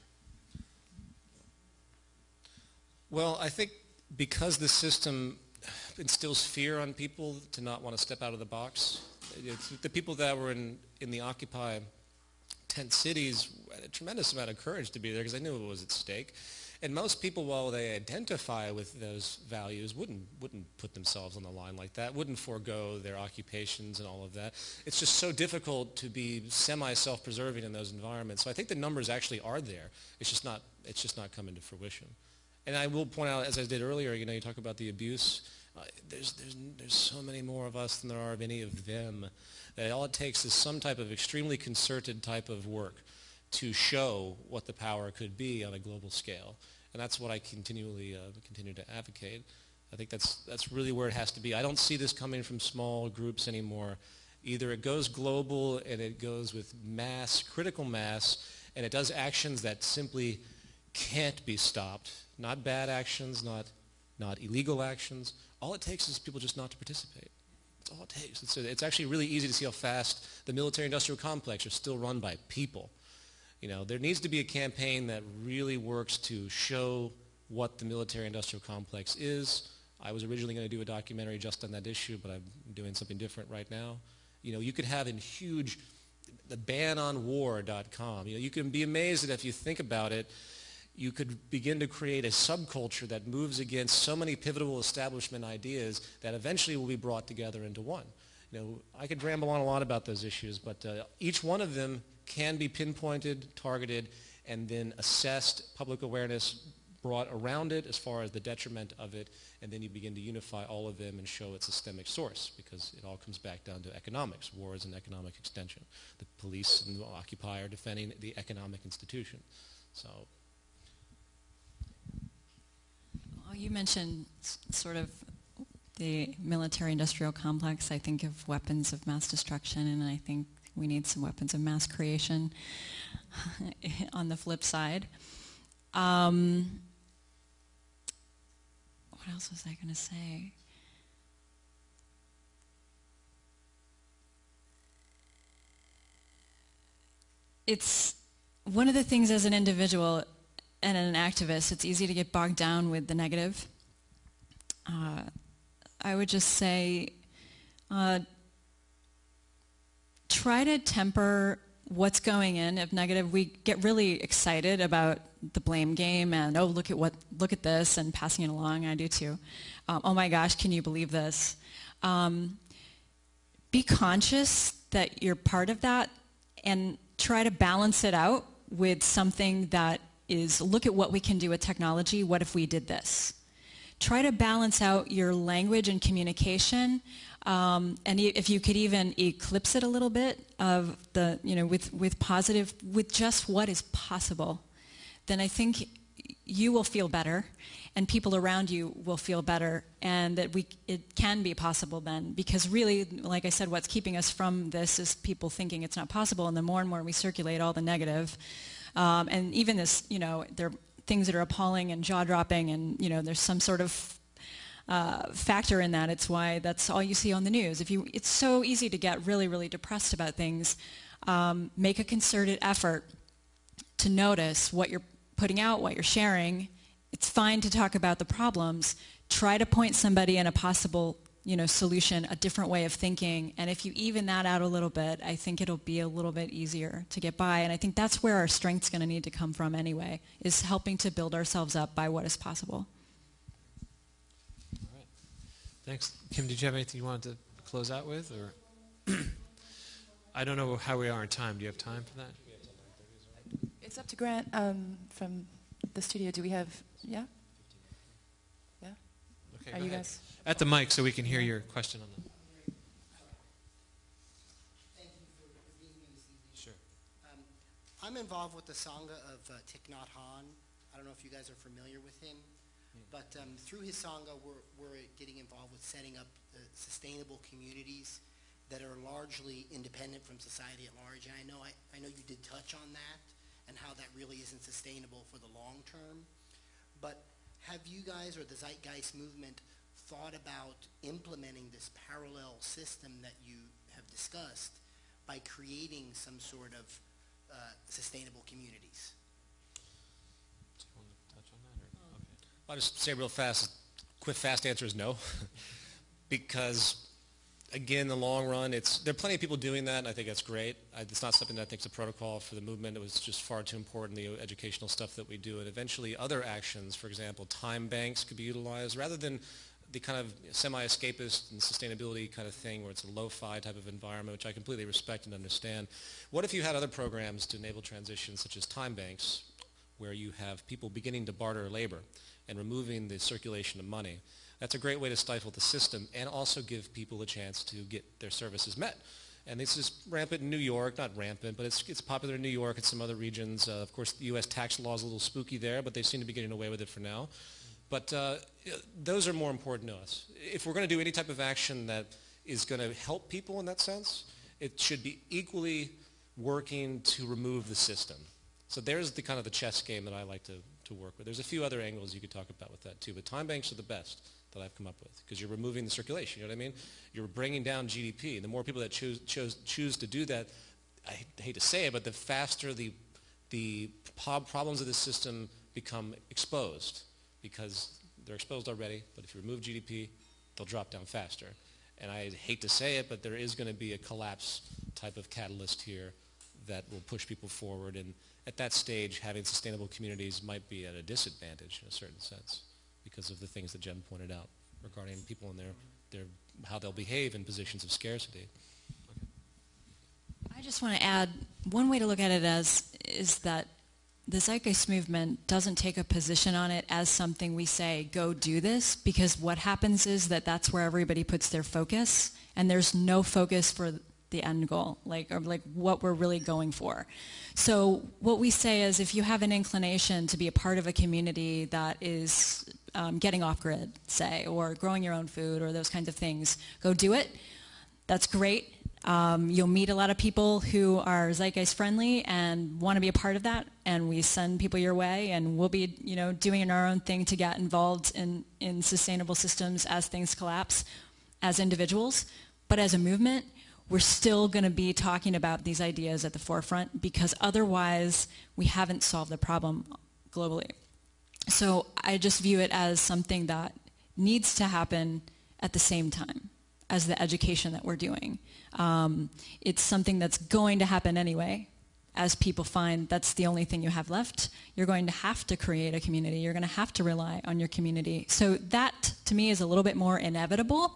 Well, I think because the system instills fear on people to not want to step out of the box, the people that were in the Occupy tent cities had a tremendous amount of courage to be there because they knew what was at stake. And most people, while they identify with those values, wouldn't put themselves on the line like that, wouldn't forego their occupations and all of that. It's just so difficult to be semi-self-preserving in those environments. So I think the numbers actually are there. It's just not coming to fruition. And I will point out, as I did earlier, you talk about the abuse. There's so many more of us than there are of any of them. That all it takes is some type of extremely concerted type of work to show what the power could be on a global scale. And that's what I continue to advocate. I think that's really where it has to be. I don't see this coming from small groups anymore. Either it goes global and it goes with mass, critical mass, and it does actions that simply can't be stopped. Not bad actions, not illegal actions. All it takes is people just not to participate. That's all it takes. It's actually really easy to see how fast the military-industrial complex are still run by people. There needs to be a campaign that really works to show what the military-industrial complex is. I was originally going to do a documentary just on that issue, but I'm doing something different right now. You could have in huge, the banonwar.com. You can be amazed that if you think about it, you could begin to create a subculture that moves against so many pivotal establishment ideas that eventually will be brought together into one. I could ramble on a lot about those issues, but each one of them can be pinpointed, targeted, and then assessed, public awareness brought around it as far as the detriment of it, and then you begin to unify all of them and show its systemic source, because it all comes back down to economics. War is an economic extension. The police and the Occupy are defending the economic institution. So, well, you mentioned sort of the military-industrial complex. I think of weapons of mass destruction, and I think we need some weapons of mass creation on the flip side. What else was I going to say? It's one of the things as an individual and an activist, it's easy to get bogged down with the negative. I would just say try to temper what's going in of negative. We get really excited about the blame game and, oh, look at this, and passing it along. I do too. Oh my gosh, can you believe this? Be conscious that you're part of that, and try to balance it out with something that is, look at what we can do with technology. What if we did this? Try to balance out your language and communication, and if you could even eclipse it a little bit of the, with positive, with just what is possible, then I think you will feel better, and people around you will feel better, and that it can be possible then. Because really, like I said, what's keeping us from this is people thinking it's not possible, and the more and more we circulate all the negative, and even this, there are things that are appalling and jaw-dropping, and there's some sort of factor in that. It's why that's all you see on the news. It's so easy to get really, really depressed about things. Make a concerted effort to notice what you're putting out, what you're sharing. It's fine to talk about the problems. Try to point somebody in a possible, solution, a different way of thinking. And if you even that out a little bit, I think it'll be a little bit easier to get by. And I think that's where our strength's going to need to come from anyway, is helping to build ourselves up by what is possible. All right. Thanks. Kim, did you have anything you wanted to close out with? Or I don't know how we are in time. Do you have time for that? It's up to Grant from the studio. Do we have, yeah? Yeah? Okay, Are you guys? At the mic so we can hear your question on the... Thank you for being here this evening. Sure. I'm involved with the Sangha of Thich Nhat Hanh. I don't know if you guys are familiar with him, but through his Sangha, we're getting involved with setting up sustainable communities that are largely independent from society at large. And I know you did touch on that, and how that really isn't sustainable for the long term. But have you guys, or the Zeitgeist movement, thought about implementing this parallel system that you have discussed by creating some sort of sustainable communities? Do you want to touch on that? Or? Okay. I'll just say real fast, quick fast answer is no. Because again, in the long run, there are plenty of people doing that, and I think that's great. It's not something that I think is a protocol for the movement. It was just far too important, the educational stuff that we do. And eventually other actions, for example, time banks could be utilized, rather than the kind of semi-escapist and sustainability kind of thing where it's a lo-fi type of environment, which I completely respect and understand. What if you had other programs to enable transition, such as time banks, where you have people beginning to barter labor and removing the circulation of money? That's a great way to stifle the system and also give people a chance to get their services met. And this is rampant in New York, not rampant, but it's popular in New York and some other regions. Of course, the U.S. tax law is a little spooky there, but they seem to be getting away with it for now. But those are more important to us. If we're going to do any type of action that is going to help people in that sense, it should be equally working to remove the system. So there's the kind of the chess game that I like to work with. There's a few other angles you could talk about with that too, but time banks are the best that I've come up with, because you're removing the circulation, you know what I mean? You're bringing down GDP. The more people that choose to do that, I hate to say it, but the faster the problems of the system become exposed, because they're exposed already, but if you remove GDP, they'll drop down faster. And I hate to say it, but there is going to be a collapse type of catalyst here that will push people forward, and at that stage, having sustainable communities might be at a disadvantage in a certain sense, because of the things that Jen pointed out regarding people in their how they'll behave in positions of scarcity. I just want to add, one way to look at it is that the Zeitgeist movement doesn't take a position on it as something we say, go do this, because what happens is that that's where everybody puts their focus, and there's no focus for the end goal, or what we're really going for. So what we say is, if you have an inclination to be a part of a community that is getting off-grid, say, or growing your own food, or those kinds of things, go do it. That's great. You'll meet a lot of people who are Zeitgeist friendly and want to be a part of that, and we send people your way, and we'll be doing our own thing to get involved in sustainable systems as things collapse as individuals. But as a movement, we're still going to be talking about these ideas at the forefront, because otherwise we haven't solved the problem globally. So I just view it as something that needs to happen at the same time as the education that we're doing. It's something that's going to happen anyway. As people find that's the only thing you have left, you're going to have to create a community. You're going to have to rely on your community. So that, to me, is a little bit more inevitable.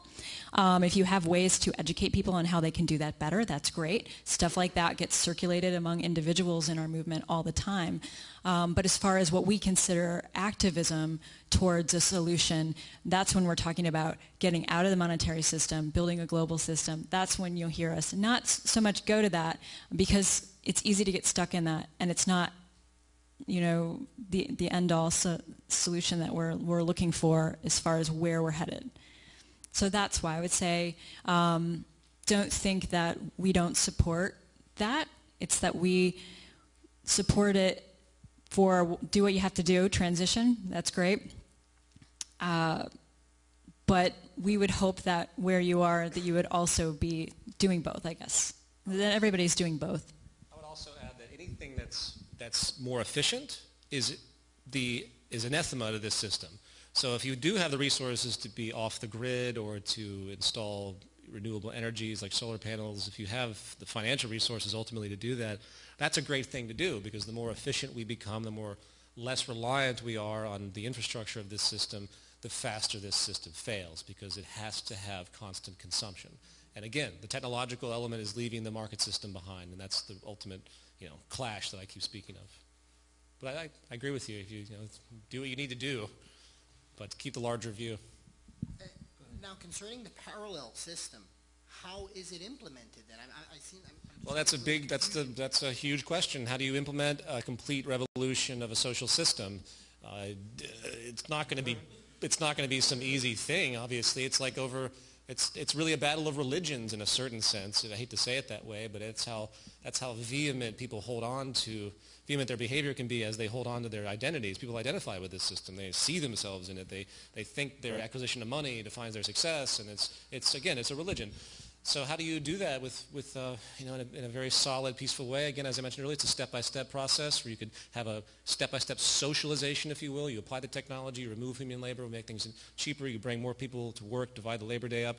If you have ways to educate people on how they can do that better, that's great. Stuff like that gets circulated among individuals in our movement all the time. But as far as what we consider activism towards a solution, that's when we're talking about getting out of the monetary system, building a global system. That's when you'll hear us not so much go to that, because it's easy to get stuck in that, and it's not, the end-all solution that we're looking for as far as where we're headed. So that's why I would say, don't think that we don't support that. It's that we support it for do what you have to do, transition. That's great. But we would hope that where you are, that you would also be doing both, I guess. That everybody's doing both. Also add that anything that's more efficient is anathema to this system. So if you do have the resources to be off the grid or to install renewable energies like solar panels, if you have the financial resources ultimately to do that, that's a great thing to do, because the more efficient we become, the more less reliant we are on the infrastructure of this system, the faster this system fails, because it has to have constant consumption. And again, the technological element is leaving the market system behind, and that's the ultimate, clash that I keep speaking of. But I agree with you. If you, do what you need to do, but keep the larger view. Now, concerning the parallel system, how is it implemented then? Well, that's a huge question. How do you implement a complete revolution of a social system? It's not going to be some easy thing. Obviously, it's really a battle of religions in a certain sense. I hate to say it that way, but that's how vehement people hold on to, vehement their behavior can be as they hold on to their identities. People identify with this system. They see themselves in it. They think their acquisition of money defines their success, and it's a religion. So how do you do that in a very solid, peaceful way? Again, as I mentioned earlier, it's a step-by-step process where you could have a step-by-step socialization, if you will. You apply the technology, you remove human labor, make things cheaper, you bring more people to work, divide the labor day up,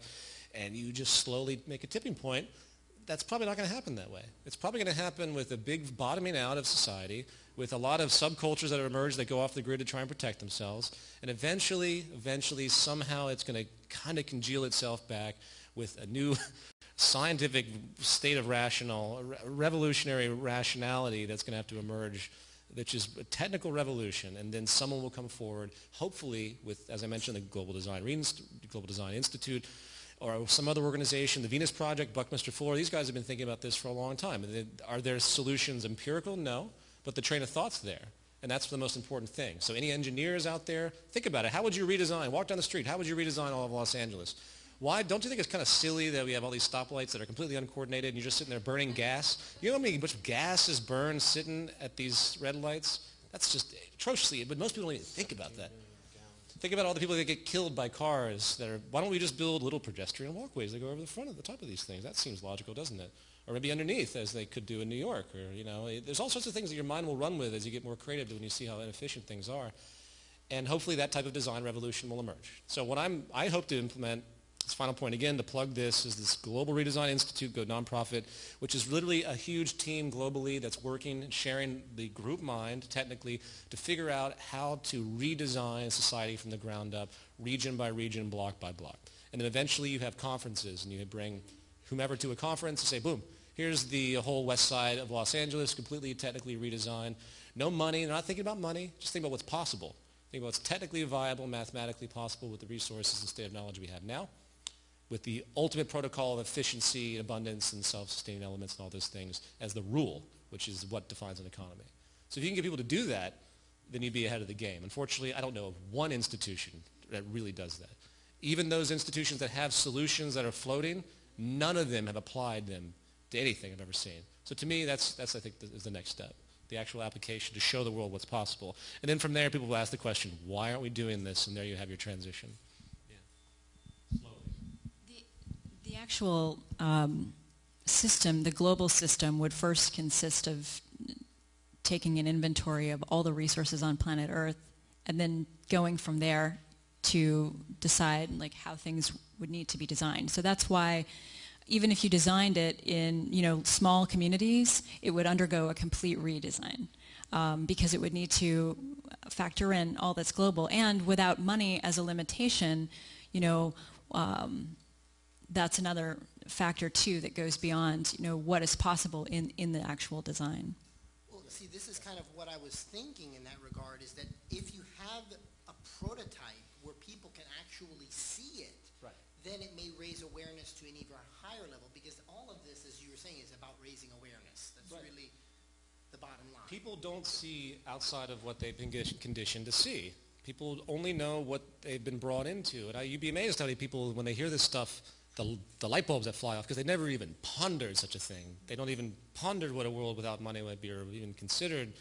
and you just slowly make a tipping point. That's probably not going to happen that way. It's probably going to happen with a big bottoming out of society, with a lot of subcultures that emerge that go off the grid to try and protect themselves, and eventually, somehow it's going to kind of congeal itself back with a new scientific state of revolutionary rationality that's going to have to emerge, which is a technical revolution, and then someone will come forward, hopefully with, as I mentioned, the Global Design Institute, or some other organization, the Venus Project, Buckminster Fuller. These guys have been thinking about this for a long time. Are their solutions empirical? No, but the train of thought's there. And that's the most important thing. So any engineers out there, think about it. How would you redesign? Walk down the street. How would you redesign all of Los Angeles? Why? Don't you think it's kind of silly that we have all these stoplights that are completely uncoordinated and you're just sitting there burning gas? You know how much gas is burned sitting at these red lights? That's just atrociously, but most people don't even think about that. Think about all the people that get killed by cars why don't we just build little pedestrian walkways that go over the top of these things? That seems logical, doesn't it? Or maybe underneath, as they could do in New York. Or, there's all sorts of things that your mind will run with as you get more creative when you see how inefficient things are. And hopefully that type of design revolution will emerge. So what I hope to implement, this final point again, to plug this, is this Global Redesign Institute, go nonprofit, which is literally a huge team globally that's working and sharing the group mind technically to figure out how to redesign society from the ground up, region by region, block by block. And then eventually you have conferences, and you bring whomever to a conference and say, boom, here's the whole west side of Los Angeles, completely technically redesigned. No money, they're not thinking about money, just think about what's possible. Think about what's technically viable, mathematically possible with the resources and state of knowledge we have now, with the ultimate protocol of efficiency, abundance, and self-sustaining elements and all those things as the rule, which is what defines an economy. So if you can get people to do that, then you'd be ahead of the game. Unfortunately, I don't know of one institution that really does that. Even those institutions that have solutions that are floating, none of them have applied them to anything I've ever seen. So to me, that's I think, is the next step, the actual application to show the world what's possible. And then from there, people will ask the question, why aren't we doing this? And there you have your transition. The actual system, the global system, would first consist of taking an inventory of all the resources on planet Earth and then going from there to decide like how things would need to be designed. So that's why even if you designed it in small communities, it would undergo a complete redesign because it would need to factor in all that's global. And without money as a limitation, that's another factor too that goes beyond what is possible in the actual design. Well, see, this is kind of what I was thinking in that regard, is that if you have a prototype where people can actually see it, right, then it may raise awareness to an even higher level, because all of this, as you were saying, is about raising awareness. That's right, really the bottom line. People don't see outside of what they've been conditioned to see. People only know what they've been brought into. And you'd be amazed how many people, when they hear this stuff, the light bulbs that fly off, because they never even pondered such a thing. They don't even ponder what a world without money might be, or even considered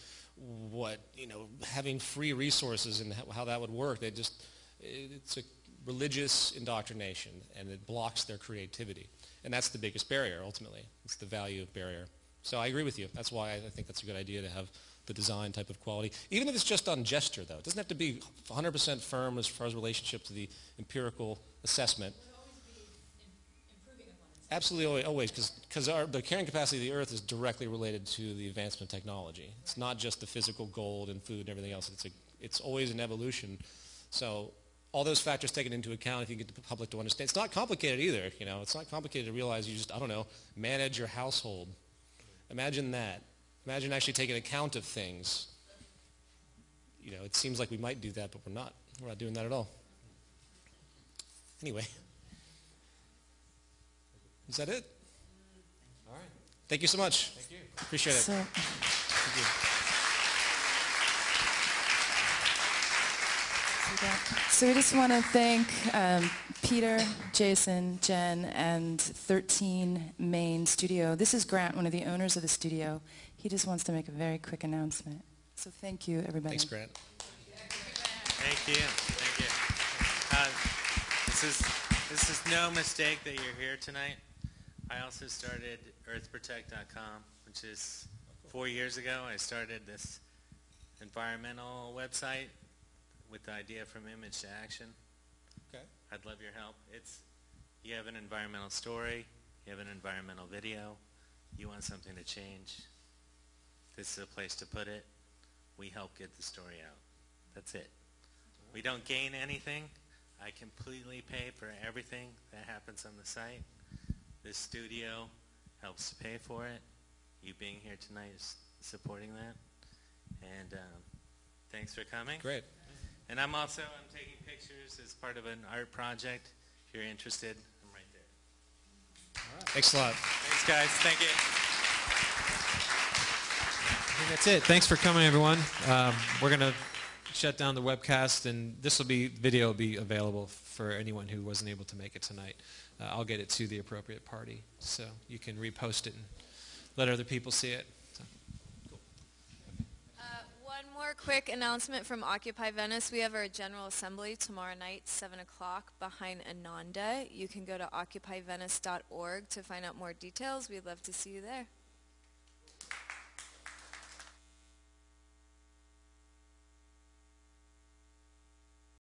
what, having free resources and how that would work. It's a religious indoctrination, and it blocks their creativity. And that's the biggest barrier, ultimately. It's the value of barrier. So I agree with you. That's why I think that's a good idea to have the design type of quality. Even if it's just on gesture, though. It doesn't have to be 100% firm as far as relationship to the empirical assessment. Absolutely, always, because the carrying capacity of the Earth is directly related to the advancement of technology. It's not just the physical gold and food and everything else. It's always an evolution. So all those factors taken into account, if you get the public to understand. It's not complicated either. It's not complicated to realize you just, manage your household. Imagine that. Imagine actually taking account of things. It seems like we might do that, but we're not. We're not doing that at all. Anyway. Is that it? All right. Thank you so much. Thank you. Appreciate it. Thank you. So we just want to thank Peter, Jason, Jen, and 13 Main Studio. This is Grant, one of the owners of the studio. He just wants to make a very quick announcement. So thank you, everybody. Thanks, Grant. Thank you. Thank you. This is no mistake that you're here tonight. I also started earthprotect.com, which is 4 years ago. I started this environmental website with the idea from image to action. Okay. I'd love your help. You have an environmental story, you have an environmental video, you want something to change, this is a place to put it. We help get the story out. That's it. We don't gain anything. I completely pay for everything that happens on the site. This studio helps to pay for it. You being here tonight is supporting that. And thanks for coming. Great. And I'm taking pictures as part of an art project. If you're interested, I'm right there. All right. Thanks a lot. Thanks, guys. Thank you. And that's it. Thanks for coming, everyone. We're going to shut down the webcast, and video will be available for anyone who wasn't able to make it tonight. I'll get it to the appropriate party, so you can repost it and let other people see it. So, cool. One more quick announcement from Occupy Venice. We have our General Assembly tomorrow night, 7 o'clock, behind Ananda. You can go to occupyvenice.org to find out more details. We'd love to see you there.